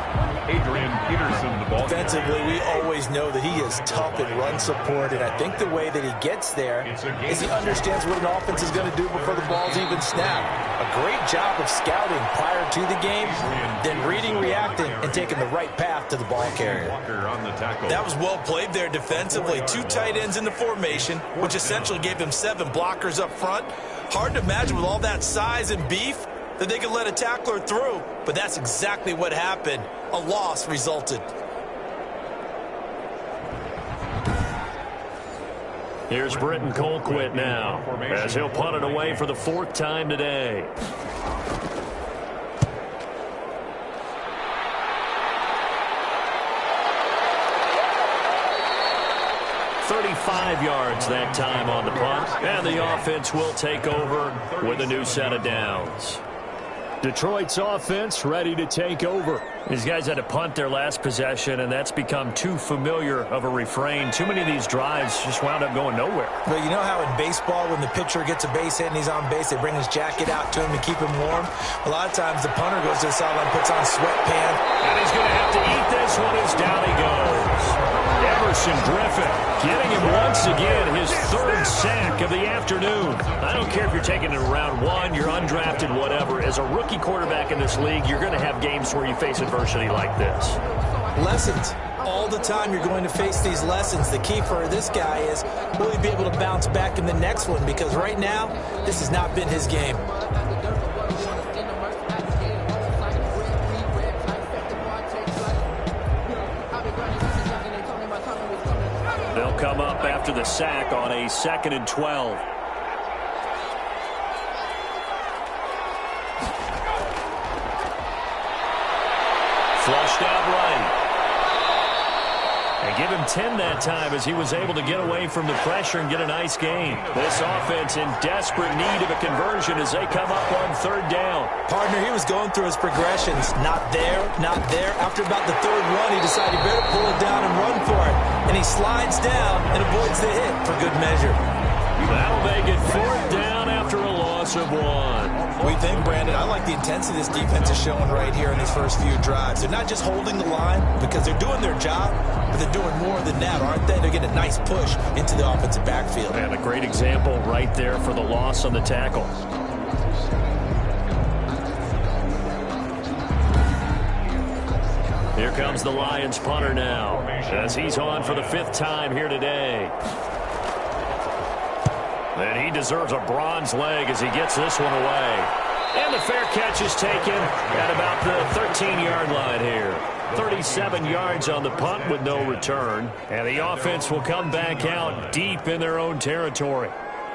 Adrian Peterson, the ball. Defensively, we always know that he is tough in run support, and I think the way that he gets there is he understands what an offense is going to do before the ball's even snapped. A great job of scouting prior to the game, then reading, reacting, and taking the right path to the ball carrier. On the tackle. That was well played there defensively. 2 tight ends in the formation, which essentially gave them 7 blockers up front. Hard to imagine with all that size and beef that they could let a tackler through, but that's exactly what happened. A loss resulted. Here's Britton Colquitt now as he'll punt it away for the 4th time today. .35 yards that time on the punt, and the offense will take over with a new set of downs. Detroit's offense ready to take over. These guys had to punt their last possession, and that's become too familiar of a refrain. Too many of these drives just wound up going nowhere. But you know how in baseball, when the pitcher gets a base hit and he's on base, they bring his jacket out to him to keep him warm? A lot of times the punter goes to the sideline, puts on sweatpants. And he's going to have to eat this one as down he goes. Emerson Griffin getting him once again his third sack of the afternoon. I don't care if you're taking it in round one, you're undrafted, whatever. As a rookie quarterback in this league, you're going to have games where you face adversity like this. Lessons. All the time you're going to face these lessons. The key for this guy is, will he be able to bounce back in the next one? Because right now, this has not been his game. They'll come up after the sack on a 2nd and 12. Flushed out right. And give him 10 that time as he was able to get away from the pressure and get a nice gain. This offense in desperate need of a conversion as they come up on 3rd down. Partner, he was going through his progressions. Not there, not there. After about the 3rd run, he decided he better pull it down and run for it. And he slides down and avoids the hit for good measure. That'll make it 4th down after a loss of 1. We think, Brandon, I like the intensity this defense is showing right here in these first few drives. They're not just holding the line because they're doing their job, but they're doing more than that, aren't they? They're getting a nice push into the offensive backfield. And a great example right there for the loss on the tackle. Here comes the Lions punter now as he's on for the 5th time here today. And he deserves a bronze leg as he gets this one away. And the fair catch is taken at about the 13-yard line here. 37 yards on the punt with no return. And the offense will come back out deep in their own territory.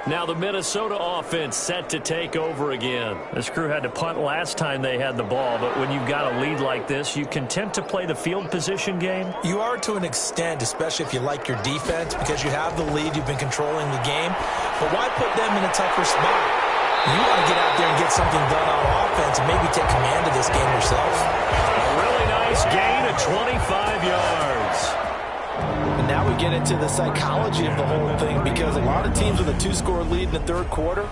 Now the Minnesota offense set to take over again. This crew had to punt last time they had the ball, but when you've got a lead like this, you content to play the field position game? You are to an extent, especially if you like your defense, because you have the lead, you've been controlling the game. But why put them in a tougher spot? You want to get out there and get something done on offense and maybe take command of this game yourself. A really nice gain of 25 yards. And now we get into the psychology of the whole thing, because a lot of teams with a 2-score lead in the 3rd quarter,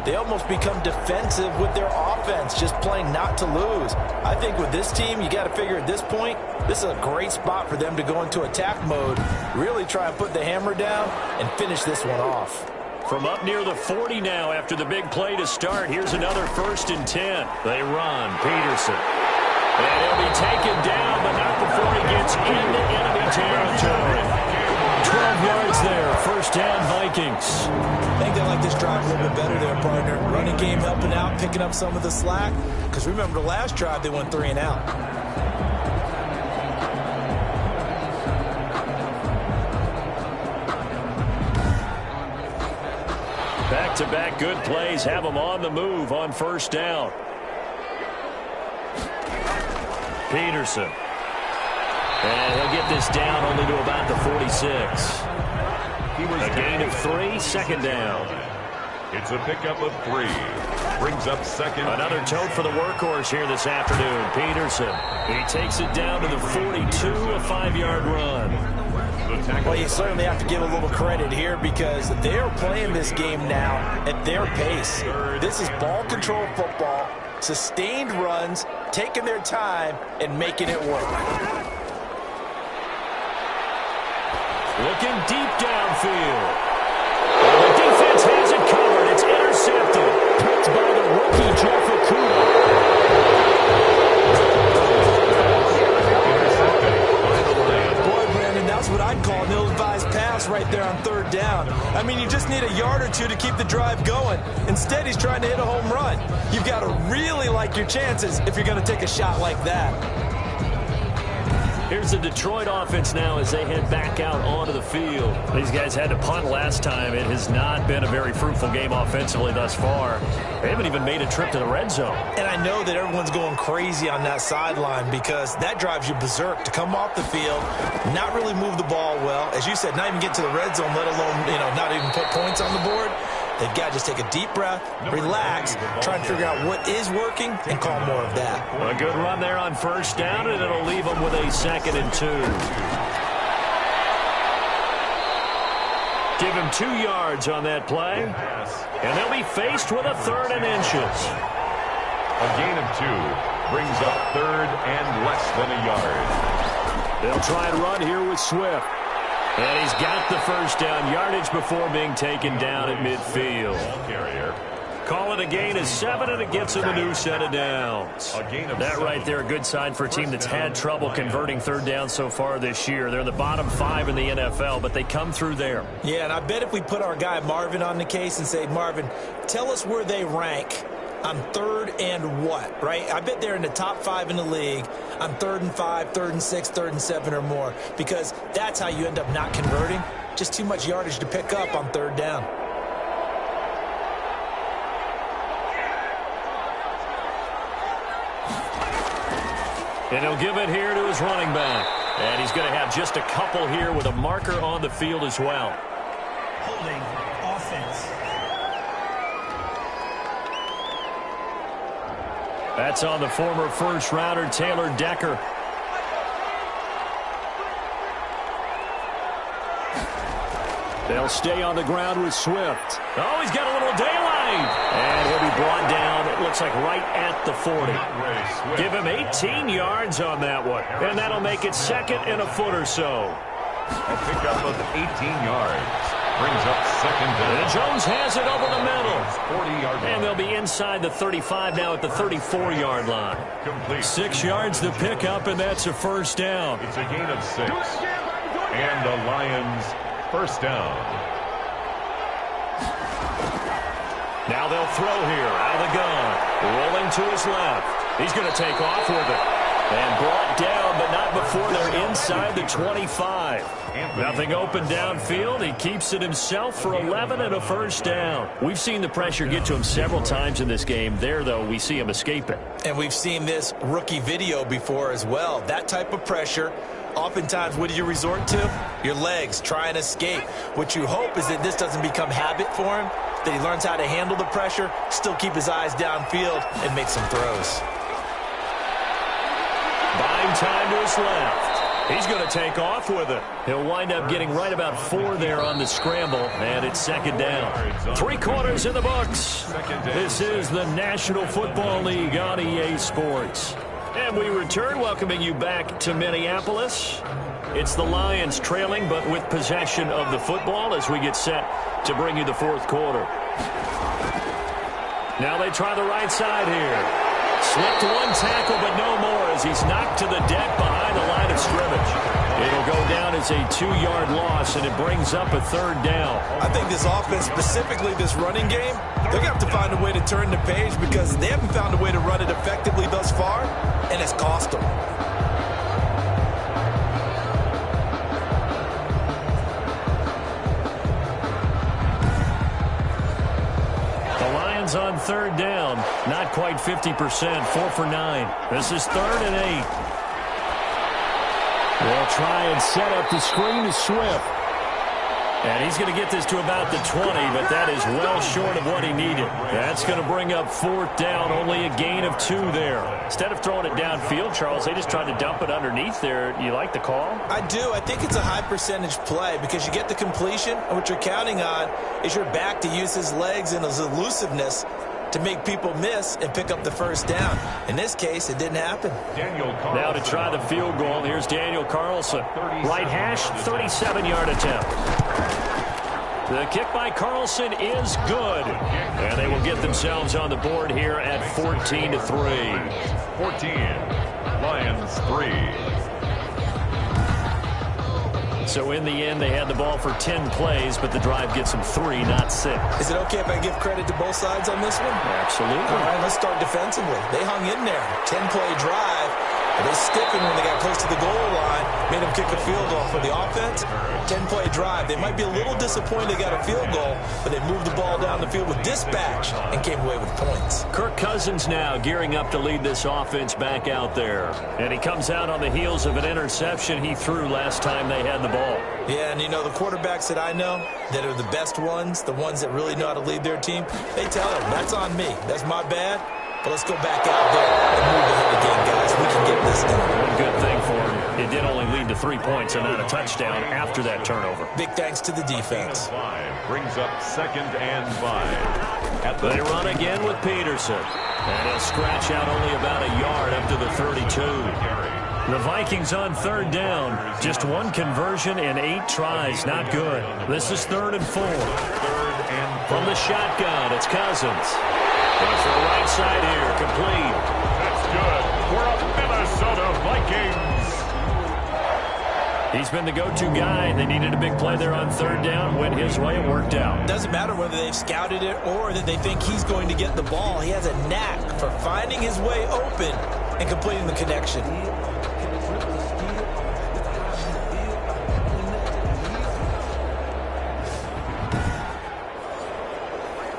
they almost become defensive with their offense, just playing not to lose. I think with this team, you got to figure at this point, this is a great spot for them to go into attack mode, really try and put the hammer down and finish this one off. From up near the 40 now after the big play to start, here's another 1st and 10. They run. Peterson. And he'll be taken down, but not before he gets into enemy territory. 12 yards there. 1st down, Vikings. I think they like this drive a little bit better there, partner. Running game helping out, picking up some of the slack. Because remember, the last drive, they went 3 and out. Back-to-back good plays have them on the move on 1st down. Peterson. And he'll get this down only to about the 46. A gain of 3, 2nd down. It's a pickup of 3. Brings up 2nd. Another tote for the workhorse here this afternoon. Peterson. He takes it down to the 42, a 5-yard run. Well, you certainly have to give a little credit here because they're playing this game now at their pace. This is ball control football, sustained runs, taking their time, and making it work. Looking deep downfield. The defense has it covered. It's intercepted. Picked by the rookie, Jeff Okuda. That's what I'd call an ill-advised pass right there on 3rd down. I mean, you just need a yard or two to keep the drive going. Instead, he's trying to hit a home run. You've got to really like your chances if you're going to take a shot like that. Here's the Detroit offense now as they head back out onto the field. These guys had to punt last time. It has not been a very fruitful game offensively thus far. They haven't even made a trip to the red zone. And I know that everyone's going crazy on that sideline because that drives you berserk to come off the field, not really move the ball well. As you said, not even get to the red zone, let alone, not even put points on the board. They've got to just take a deep breath, relax, try and figure out what is working, and call more of that. A good run there on 1st down, and it'll leave them with a 2nd and 2. Give him 2 yards on that play, and they'll be faced with a 3rd and inches. A gain of 2 brings up 3rd and less than a yard. They'll try and run here with Swift. And he's got the first down, yardage before being taken down at midfield. Call it a gain of 7, and it gets him a new set of downs. That right there, a good sign for a team that's had trouble converting third down so far this year. They're in the bottom 5 in the NFL, but they come through there. Yeah, and I bet if we put our guy Marvin on the case and say, Marvin, tell us where they rank on 3rd and what, right? I bet they're in the top 5 in the league on 3rd and 5, 3rd and 6, 3rd and 7 or more, because that's how you end up not converting. Just too much yardage to pick up on 3rd down. And he'll give it here to his running back. And he's going to have just a couple here with a marker on the field as well. Holding offense. That's on the former first-rounder Taylor Decker. They'll stay on the ground with Swift. Oh, he's got a little daylight. And he'll be brought down, it looks like, right at the 40. Give him 18 yards on that one. And that'll make it 2nd and a foot or so. A pickup of 18 yards. Brings up 2nd down. And Jones has it over the middle. 40-yard line. And they'll be inside the 35 now at the 34-yard line. Complete. 6 yards to pick up, and that's a first down. It's a gain of 6. And the Lions first down. Now they'll throw here out of the gun. Rolling to his left. He's going to take off with it. And brought down, but not before they're inside the 25. Nothing open downfield. He keeps it himself for 11 and a first down. We've seen the pressure get to him several times in this game. There, though, we see him escape it. And we've seen this rookie video before as well. That type of pressure, oftentimes, what do you resort to? Your legs, try and escape. What you hope is that this doesn't become habit for him, that he learns how to handle the pressure, still keep his eyes downfield, and make some throws. Buying time to his left. He's going to take off with it. He'll wind up getting right about 4 there on the scramble, and it's 2nd down. 3 quarters in the books. This is the National Football League on EA Sports. And we return, welcoming you back to Minneapolis. It's the Lions trailing, but with possession of the football as we get set to bring you the 4th quarter. Now they try the right side here. Slipped 1 tackle, but no more as he's knocked to the deck behind the line of scrimmage. It'll go down as a 2-yard loss, and it brings up a 3rd down. I think this offense, specifically this running game, they're going to have to find a way to turn the page because they haven't found a way to run it effectively thus far, and it's cost them. On 3rd down, not quite 50%, 4 for 9. This is 3rd and 8. They'll try and set up the screen to Swift. And he's going to get this to about the 20, but that is well short of what he needed. That's going to bring up 4th down, only a gain of 2 there. Instead of throwing it downfield, Charles, they just tried to dump it underneath there. You like the call? I do. I think it's a high percentage play because you get the completion, and what you're counting on is your back to use his legs and his elusiveness to make people miss and pick up the first down. In this case, it didn't happen. Now to try the field goal, here's Daniel Carlson. Right hash, 37-yard attempt. The kick by Carlson is good. And they will get themselves on the board here at 14-3. 14. Lions 3. So in the end, they had the ball for 10 plays, but the drive gets them 3, not 6. Is it okay if I give credit to both sides on this one? Absolutely. All right, let's start defensively. They hung in there. 10-play drive. But they stiffened when they got close to the goal line, made them kick a field goal for the offense. 10-play drive. They might be a little disappointed they got a field goal, but they moved the ball down the field with dispatch and came away with points. Kirk Cousins now gearing up to lead this offense back out there. And he comes out on the heels of an interception he threw last time they had the ball. Yeah, and you know, the quarterbacks that I know that are the best ones, the ones that really know how to lead their team, they tell them, that's on me. That's my bad. But let's go back out there and move ahead again, guys. We can get this done. One good thing for him, it did only lead to 3 points and not a touchdown after that turnover. Big thanks to the defense. 5 brings up 2nd and 5. They run again with Peterson. And he'll scratch out only about a yard up to the 32. The Vikings on third down. Just one conversion and 8 tries. Not good. This is 3rd and 4. From the shotgun, it's Cousins. Goes to the right side here. Complete. That's good for a Minnesota Vikings. He's been the go-to guy. They needed a big play there on third down. Went his way. It worked out. Doesn't matter whether they've scouted it or that they think he's going to get the ball. He has a knack for finding his way open and completing the connection.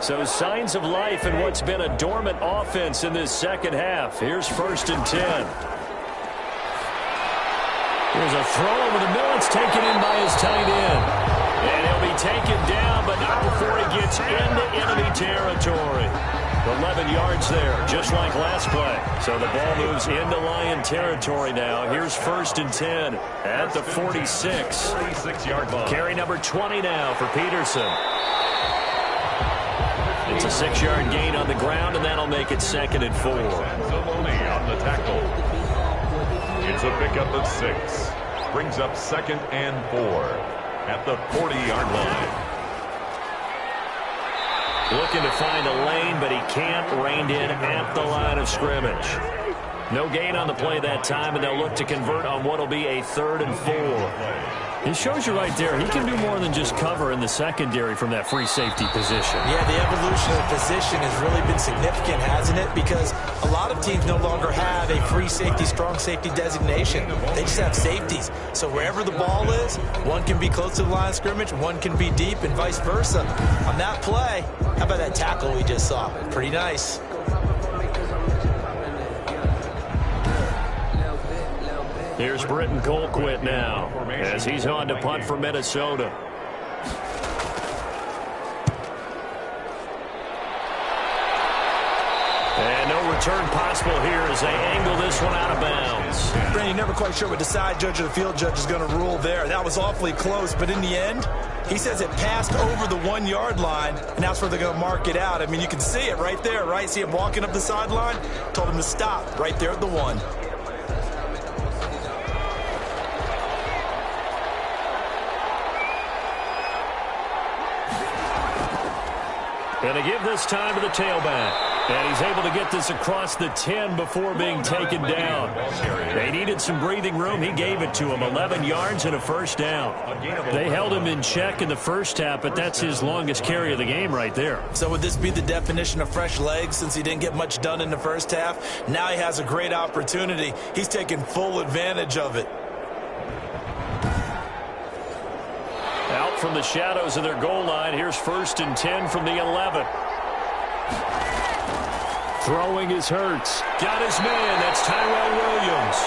So signs of life in what's been a dormant offense in this second half. Here's 1st and 10. Here's a throw over the middle. It's taken in by his tight end. And he'll be taken down, but not before he gets into enemy territory. 11 yards there, just like last play. So the ball moves into Lion territory now. Here's 1st and 10 at the 46. 46-yard line. Carry number 20 now for Peterson. It's a 6-yard gain on the ground, and that'll make it 2nd and 4. Zanzalone on the tackle. It's a pickup of 6. Brings up 2nd and 4 at the 40-yard line. Looking to find a lane, but he can't. Reined in at the line of scrimmage. No gain on the play that time, and they'll look to convert on what will be a 3rd and 4. It shows you right there, he can do more than just cover in the secondary from that free safety position. Yeah, the evolution of the position has really been significant, hasn't it? Because a lot of teams no longer have a free safety, strong safety designation. They just have safeties. So wherever the ball is, one can be close to the line of scrimmage, one can be deep, and vice versa. On that play, how about that tackle we just saw? Pretty nice. Here's Britton Colquitt now as he's on to punt for Minnesota. And no return possible here as they angle this one out of bounds. Brandon, you're never quite sure what the side judge or the field judge is going to rule there. That was awfully close, but in the end, he says it passed over the 1-yard line, and that's where they're going to mark it out. I mean, you can see it right there, right? See him walking up the sideline? Told him to stop right there at the 1. And they give this time to the tailback. And he's able to get this across the 10 before being taken down. They needed some breathing room. He gave it to him. 11 yards and a 1st down. They held him in check in the first half, but that's his longest carry of the game right there. So would this be the definition of fresh legs since he didn't get much done in the first half? Now he has a great opportunity. He's taking full advantage of it. Out from the shadows of their goal line. Here's 1st and 10 from the 11. Throwing is Hurts. Got his man. That's Tyrell Williams.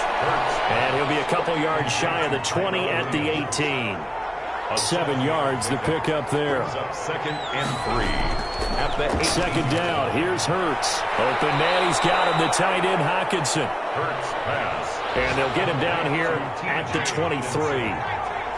And he'll be a couple yards shy of the 20 at the 18. 7 yards, the pickup there. 2nd and 3 at the 18. 2nd down. Here's Hurts. Open man. He's got him. The tight end, Hockenson. Hurts pass. And they'll get him down here at the 23.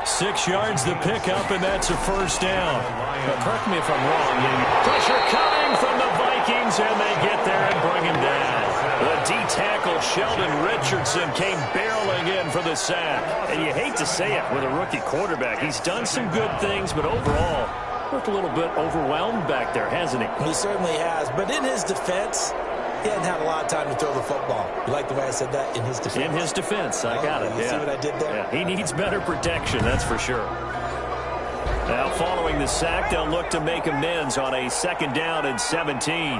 6 yards the pickup, and that's a 1st down. But correct me if I'm wrong. Pressure coming from the Vikings, and they get there and bring him down. The D-tackle, Sheldon Richardson, came barreling in for the sack. And you hate to say it with a rookie quarterback. He's done some good things, but overall, looked a little bit overwhelmed back there, hasn't he? He certainly has, but in his defense, he hasn't had a lot of time to throw the football. You like the way I said that? In his defense? In his defense. I got it. You see what I did there? Yeah, he needs better protection, that's for sure. Now, following the sack, they'll look to make amends on a 2nd down and 17.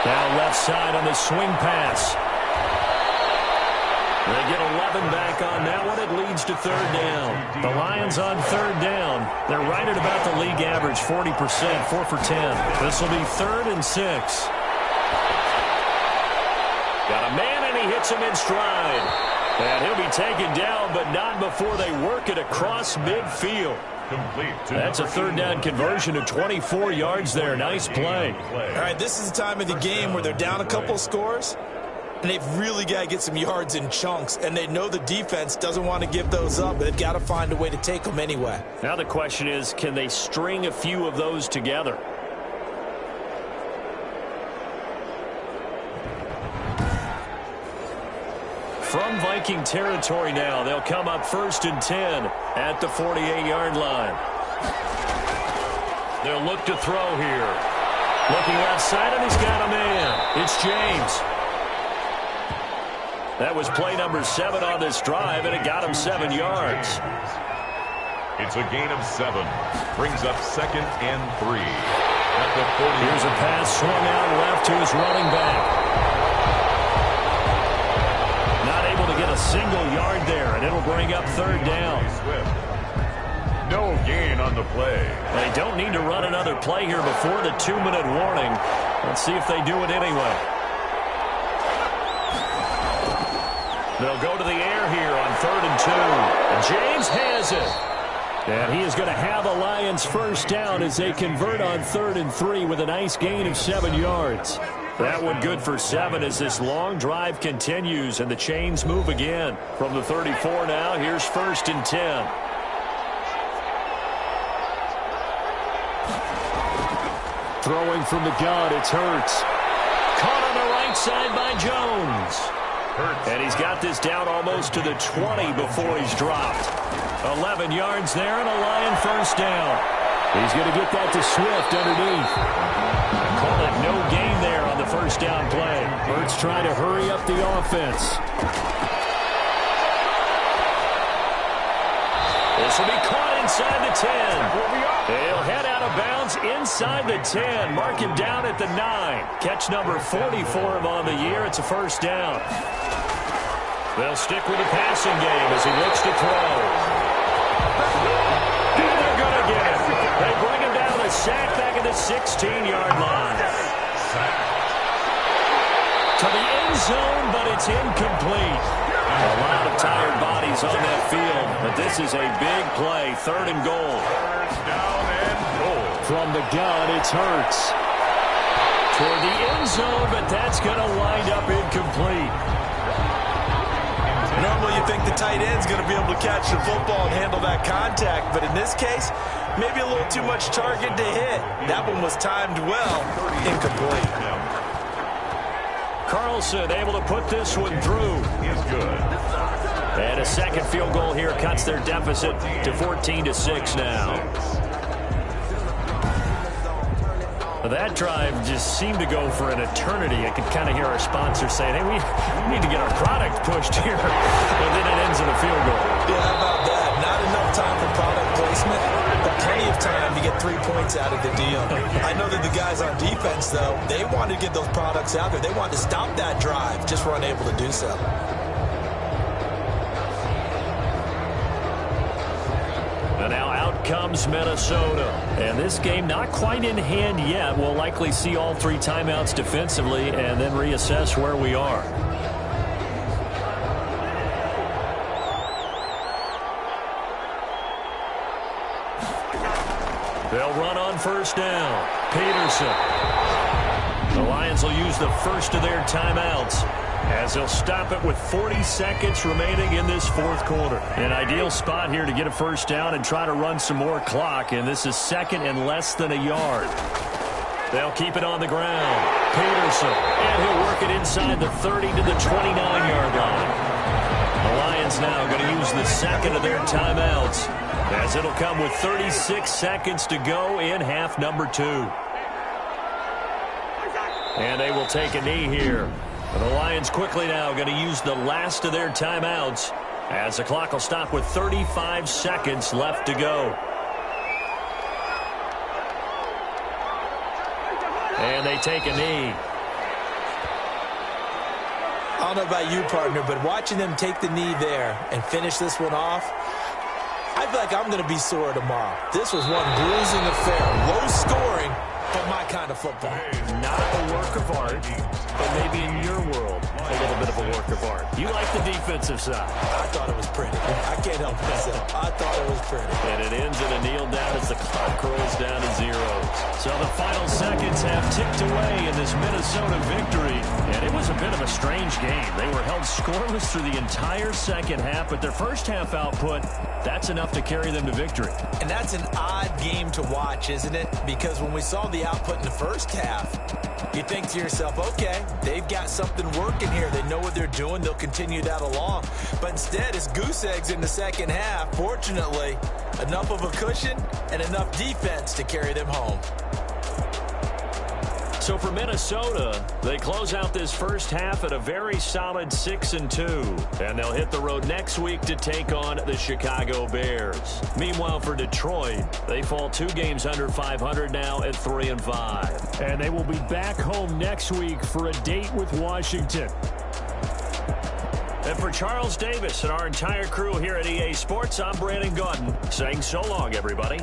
Now left side on the swing pass. They get 11 back on that one. It leads to 3rd down. The Lions on 3rd down. They're right at about the league average, 40%, 4 for 10. This will be 3rd and 6. Got a man, and he hits him in stride. And he'll be taken down, but not before they work it across midfield. That's a 3rd down conversion of 24 yards there. Nice play. All right, this is the time of the game where they're down a couple scores, and they've really got to get some yards in chunks, and they know the defense doesn't want to give those up, but they've got to find a way to take them anyway. Now the question is, can they string a few of those together? from Viking territory now. They'll come up 1st and 10 at the 48-yard line. They'll look to throw here. Looking left side, and he's got a man. It's James. That was play number 7 on this drive, and it got him 7 yards. It's a gain of 7. Brings up 2nd and 3 at the 40. Here's a pass swung out left to his running back. Not able to get a single yard there, and it'll bring up 3rd down. No gain on the play. They don't need to run another play here before the 2-minute warning. Let's see if they do it anyway. They'll go to the air here on 3rd and 2. And James has it. And he is going to have a Lions first down as they convert on 3rd and 3 with a nice gain of 7 yards. That one good for 7 as this long drive continues and the chains move again. From the 34 now, here's 1st and 10. Throwing from the gun, it's Hurts. Caught on the right side by Jones. And he's got this down almost to the 20 before he's dropped. 11 yards there and a Lion first down. He's going to get that to Swift underneath. Call it no gain there on the first down play. Hurts trying to hurry up the offense. This will be caught inside the 10. They'll head out of bounds inside the 10. Mark him down at the 9. Catch number 40 for him on the year. It's a first down. They'll stick with the passing game as he looks to throw. And they're going to get it. They bring him down a sack back at the 16-yard line. To the end zone, but it's incomplete. A lot of tired bodies on that field, but this is a big play. 3rd and goal. Down and goal. From the gun, it's Hurts. Toward the end zone, but that's going to wind up incomplete. Normally you think the tight end's going to be able to catch the football and handle that contact, but in this case, maybe a little too much target to hit. That one was timed well. Incomplete. Carlson able to put this one through. He's good. And a second field goal here cuts their deficit to 14-6 now. That drive just seemed to go for an eternity. I could kind of hear our sponsor saying, hey, we need to get our product pushed here. And then it ends in a field goal. Yeah, how about that? Not enough time for product placement, but plenty of time to get 3 points out of the deal. I know that the guys on defense, though, they wanted to get those products out there. They wanted to stop that drive, just were unable to do so. And now out comes Minnesota. And this game not quite in hand yet. We'll likely see all 3 timeouts defensively and then reassess where we are. They'll run on first down. Peterson. The Lions will use the first of their timeouts as they'll stop it with 40 seconds remaining in this 4th quarter. An ideal spot here to get a first down and try to run some more clock, and this is 2nd and less than a yard. They'll keep it on the ground. Peterson, and he'll work it inside the 30 to the 29-yard line. The Lions now going to use the second of their timeouts as it'll come with 36 seconds to go in half number 2. And they will take a knee here. The Lions quickly now going to use the last of their timeouts as the clock will stop with 35 seconds left to go. And they take a knee. I don't know about you, partner, but watching them take the knee there and finish this one off, I feel like I'm going to be sore tomorrow. This was one bruising affair. Low scoring, but my kind of football. Not a work of art, but maybe in your world, a little bit of a work of art. You like the defensive side. I thought it was pretty. I can't help myself. I thought it was pretty. And it ends in a kneel down as the clock rolls down to 0. So the final seconds have ticked away in this Minnesota victory. And it was a bit of a strange game. They were held scoreless through the entire second half, but their first half output That's enough to carry them to victory. And that's an odd game to watch, isn't it? Because when we saw the output in the first half, you think to yourself, okay, they've got something working here. They know what they're doing. They'll continue that along. But instead, it's goose eggs in the second half. Fortunately, enough of a cushion and enough defense to carry them home. So for Minnesota, they close out this first half at a very solid 6-2. And they'll hit the road next week to take on the Chicago Bears. Meanwhile, for Detroit, they fall 2 games under 500 now at 3-5. And they will be back home next week for a date with Washington. And for Charles Davis and our entire crew here at EA Sports, I'm Brandon Gaudin saying so long, everybody.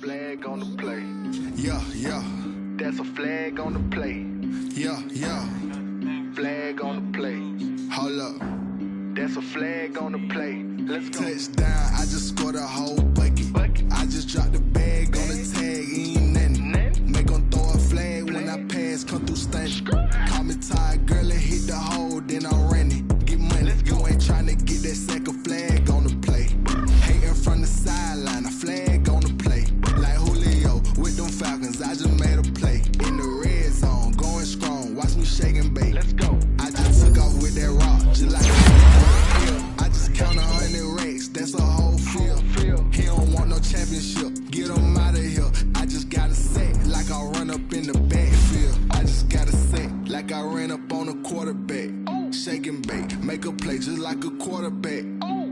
Flag on the play. Yeah, yeah. That's a flag on the play. Yeah, yeah. Flag on the play. Hold up. That's a flag on the play. Let's go. Touchdown, I just scored a whole bucket. I just dropped the bag on the tag, ain't nothing. Make them throw a flag when I pass, come through stunting. Call me tired, girl, and hit the hole, then I'm running. Get money, you ain't trying to get that second flag on the play. Hating from the sideline, a flag on the play. Like Julio with them Falcons, I just made a play. In the red zone, going strong, watch me shake and bake. Let's go. I just took off with that rock, just like I just count 100 racks, that's a whole field. He don't want no championship, get him out of here. I just gotta say, like I run up in the backfield. I just gotta say, like I ran up on a quarterback. Shake and bake, make a play just like a quarterback.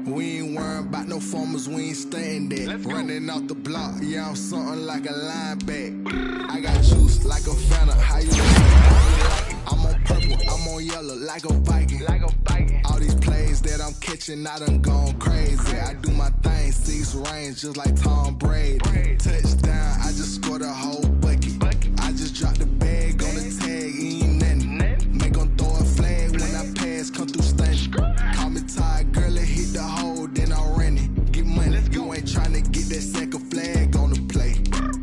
We ain't worrying about no formers, we ain't staying there. Running off the block, yeah, I'm something like a lineback. I got juice like a Fanta, how you like? I'm on purple, I'm on yellow like a Viking. All these plays that I'm catching, I done gone crazy. I do my thing, 6 range just like Tom Brady. Touchdown, I just scored a whole bucket. I just dropped the bag on the tag, ain't nothing. Make them throw a flag when I pass, come through stunting. Call me tired, girl, and hit the hole, then I'm running. Get money, you ain't trying to get that second flag on the play.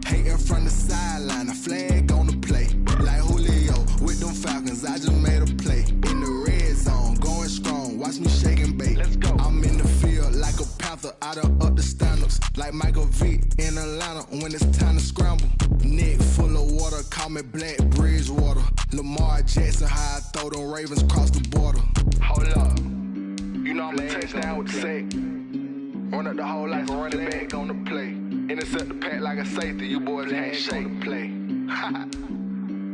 Hating from the sideline, a flag on the play. Like Julio with them Falcons, I just made a play. In the red zone, going strong, watch me shake and bake. I'm in the field like a Panther, I done up the standards. Like Michael Vick in Atlanta when it's time to scramble. Neck full of water, call me Black Bridgewater. Lamar Jackson, how I throw them Ravens cross the border. Hold up, you know I'm a touchdown with the sack. Run up the hole like a running back on the play. Intercept the pack like a safety, you boys ain't on the play.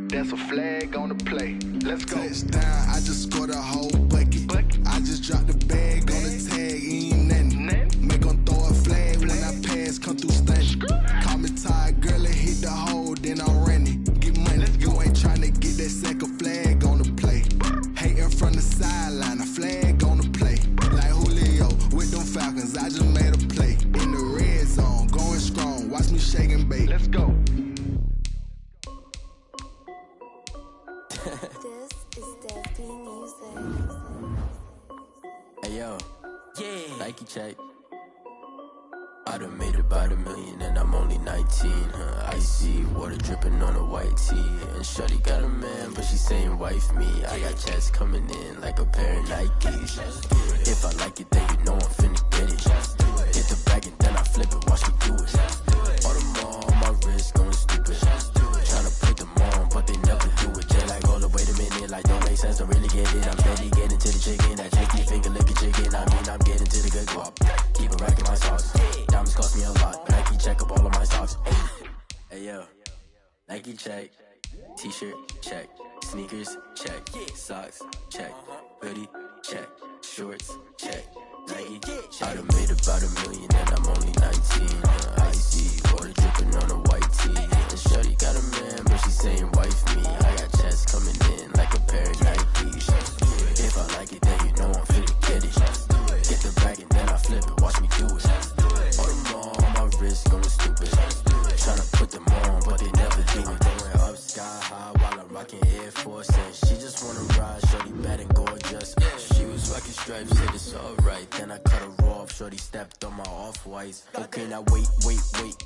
That's a flag on the play. Let's go. Touchdown, I just scored a whole bucket. I just dropped the bag on the tag, ain't nothing. Make them throw a flag when I pass, come through stunting. Call me tired, girl, and hit the hole, then I'm running. Get money, you ain't trying to get that second flag on the play. Hating from the sideline, a flag on the play. Like Julio with them Falcons, I just made a play. In the red zone, going strong, watch me shake and bake. Let's go. This is Deadbeat Music. Hey yo, yeah. Nike check. I done made about $1 million and I'm only 19. Icy water dripping on a white tee. And shorty got a man, but she saying wife me. I got checks coming in like a pair of Nikes. If I like it, then you know I'm finna get it. Hit the bag and then I flip it, watch me do it. All the more on my wrist going stupid. Tryna put them on, but they never do it. Just like, hold up, wait a minute, like don't make sense, don't really get it. I'm steady getting to the chicken, that chicken finger licking chicken. I mean, I'm getting to the good guap. Keep it racking my sauce. Diamonds cost me a lot. Nike check up all of my socks. Hey yo, Nike check. T-shirt check. Sneakers check. Socks check. Hoodie check. Shorts check. Nike. I done made about $1 million and I'm only 19. Icy water dripping on a white tee. And shorty got a man, but she saying wife me. I got checks coming in like a pair of Nikes. If I like it, then you know I'm finna get it. watch me do it. All them on my wrist going stupid. Tryna put them on, but they never do it. Going up sky high while I'm rocking Air Force. And she just wanna ride, shorty bad and gorgeous. She was rocking stripes, said it's alright. Then I cut her off, shorty stepped on my off-whites. Okay, now wait.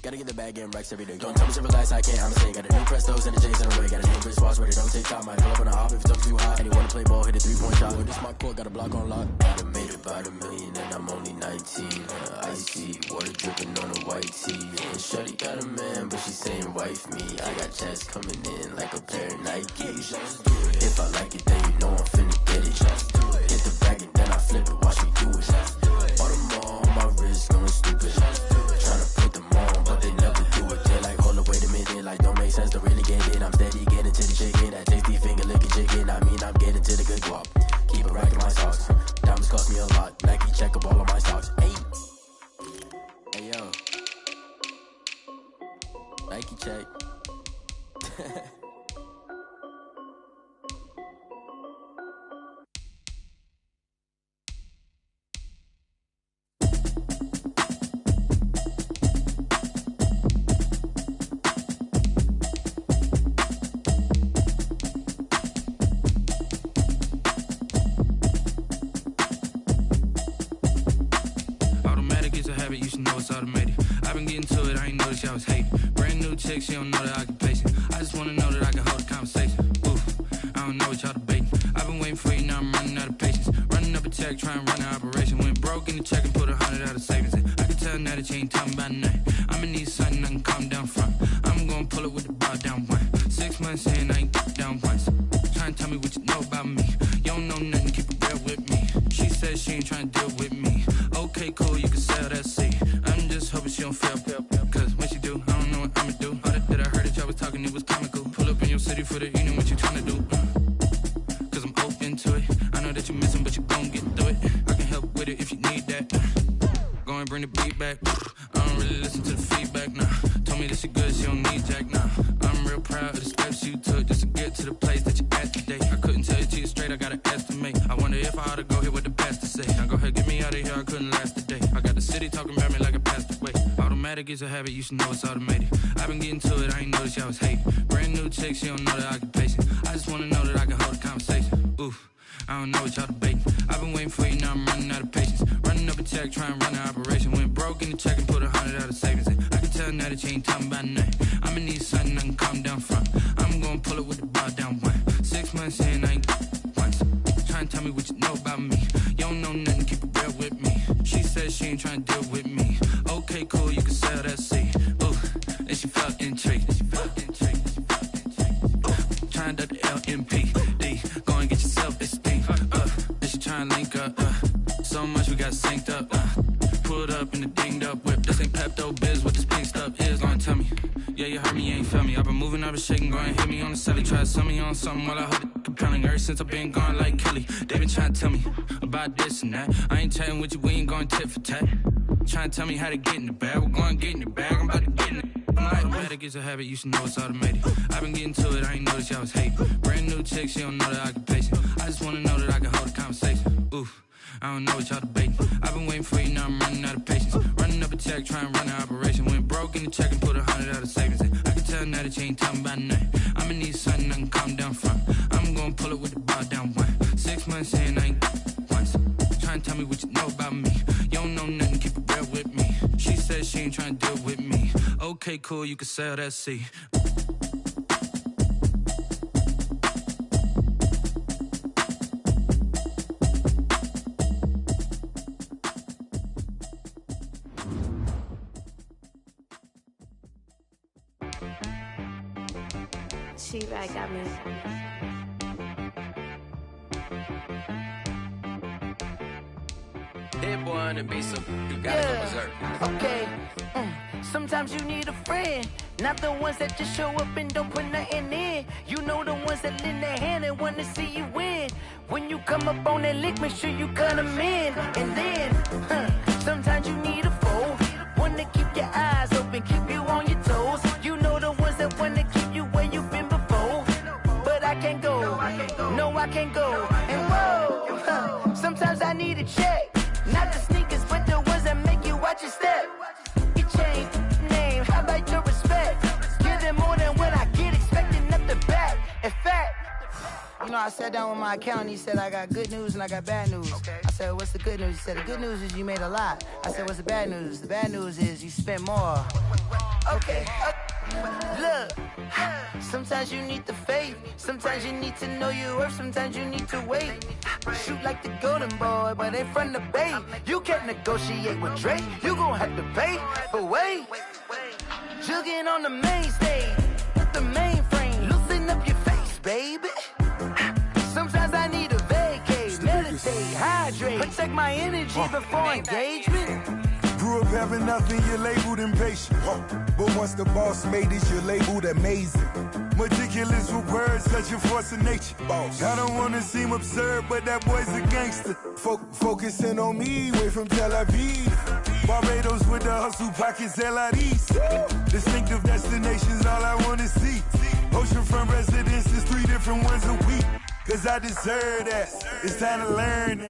Gotta get the bag and racks every day. Don't tell me to relax, I can't, I'ma say. Got a new Prestos and the J's in the way. Got a new wristwatch where they don't take time. I pull up on the hop if it's up too hot. And you wanna play ball, hit a 3-point shot. This my court, got a block on lock. I done made about $1 million and I'm only 19. Icy, water dripping on a white tee. And shorty got a man, but she saying wife me. I got checks coming in like a pair of Nikes. If I like it, then you know I'm finna get it. Hit the bag and then I flip it, watch me do it. All them on my wrist going stupid. Tryna put them on, but they never do it. They're like, hold up, wait a minute, like don't make sense to really get it. I'm steady getting to the chicken, that tasty finger licking chicken. I mean, I'm getting to the good guap. Keep it racking my socks. Diamonds cost me a lot. Nike check up all of my stocks. Hey yo, Nike check. You should know it's automated. I've been getting to it, I ain't noticed y'all was hating. Brand new chick, she don't know the occupation. I just wanna know that I can hold a conversation. Oof, I don't know what y'all debating. I've been waiting for you, now I'm running out of patience. Running up a check, trying to run an operation. Went broke in the check and put 100 out of savings in. I can tell now that you ain't talking about nothing. I'ma need something I can calm down from. I'm gonna pull it with the bar down one. 6 months in, I ain't down once. Trying to tell me what you know about me. You don't know nothing, keep it real with me. She says she ain't trying to deal with me. Okay, cool, you can sell that seed. I'm just hoping she don't fail, cause when she do, I don't know what I'ma do. All that I heard that y'all was talking, it was comical. Pull up in your city for the evening, what you tryna do? Cause I'm open to it. I know that you missing, but you gon' get through it. I can help with it if you need that. Go and bring the beat back. I don't really listen to the feedback, nah. Told me that she good, she don't need jack, nah. I'm real proud of the steps you took just to get to the place that you at today. I couldn't tell you to you straight, I gotta estimate. I wonder if I ought to go here with the best to say. Now go ahead, get me out of here, I couldn't last today. I got the city talking about me like a passed away. Automatic is a habit, you should know it's automated. I've been getting to it, I ain't noticed y'all was hating. Brand new chick, she don't know the occupation. I just wanna know that I can hold a conversation. Oof, I don't know what y'all debating. I've been waiting for you, now I'm running out of patience. Running up a check, trying to run an operation. Went broke in the check and put 100 out of savings in. I can tell now that you ain't talking about nothing. I'ma need something I can calm down from. I'm gonna pull it with the bar down one. 6 months in, I ain't once. Trying to tell me what you know about me. You don't know nothing, keep it real with me. She says she ain't trying to deal with me. Okay, cool, you can sell that seed. Ooh, and she felt intrigued. Trying to the LMPD. Go and get yourself esteem. And she trying to link up. So much we got synced up. Pulled up in the dinged up whip. This ain't Pepto-Biz, what this pink stuff is. Long tell me. Yeah, you heard me, you ain't felt me. I've been moving, I've been shaking, go and hit me on the celly. Try to sell me on something while I hold it compelling. Ever since I've been gone like Kelly, they been trying to tell me about this and that. I ain't chatting with you, we ain't going tit for tat. Trying to tell me how to get in the bag. We're going to get in the bag, I'm about to get in it. Automatic is a habit, you should know it's automated. I've been getting to it, I ain't noticed y'all was hating. Brand new chick, she don't know the occupation. I just wanna know that I can hold a conversation. Oof, I don't know what y'all debating. I've been waiting for you, now I'm running out of patience. Running up a check, trying to run an operation. Went broke in the check and put 100 out of savings in. I can tell now that you ain't talking about nothing. I'ma need something I can calm down from. I'm gonna pull it with the bar down one. 6 months in, I ain't once. Trying to tell me what you know about me. You don't know nothing, keep it real with me. She says she ain't trying to deal with me. Okay, cool, you can sell that seed. She right got me. That boy on the beat, so you gotta go berserk. Okay. Sometimes you need a friend, not the ones that just show up and don't put nothing in. You know the ones that lend their hand and want to see you win. When you come up on that lick, make sure you cut them in. And then, sometimes you need a foe, one to keep your eyes open, keep you on your toes. You know the ones that want to keep you where you've been before. But I can't go, no I can't go. And whoa, sometimes I need a check, not the sneakers, but the ones that make I sat down with my accountant. He said, I got good news and I got bad news. Okay. I said, what's the good news? He said, the good news is you made a lot. I said, what's the bad news? The bad news is you spent more. Okay. Look, sometimes you need the faith. Sometimes you need to know your worth. Sometimes you need to wait. Shoot like the golden boy, but ain't from the bay. You can't negotiate with Drake. You gon' have to pay. But wait, jugging on the main stage with the mainframe. Loosen up your face, baby. Sometimes I need a vacate, meditate, hydrate, protect my energy before engagement. Grew up having nothing, you're labeled impatient. But once the boss made it, you're labeled amazing. Meticulous with words, such a force of nature. I don't wanna seem absurd, but that boy's a gangster. Focusing on me, way from Tel Aviv. Barbados with the hustle pockets, LIDs. Distinctive destinations, all I wanna see. Oceanfront residences, 3 different ones a week. Cause I deserve that, it's time to learn.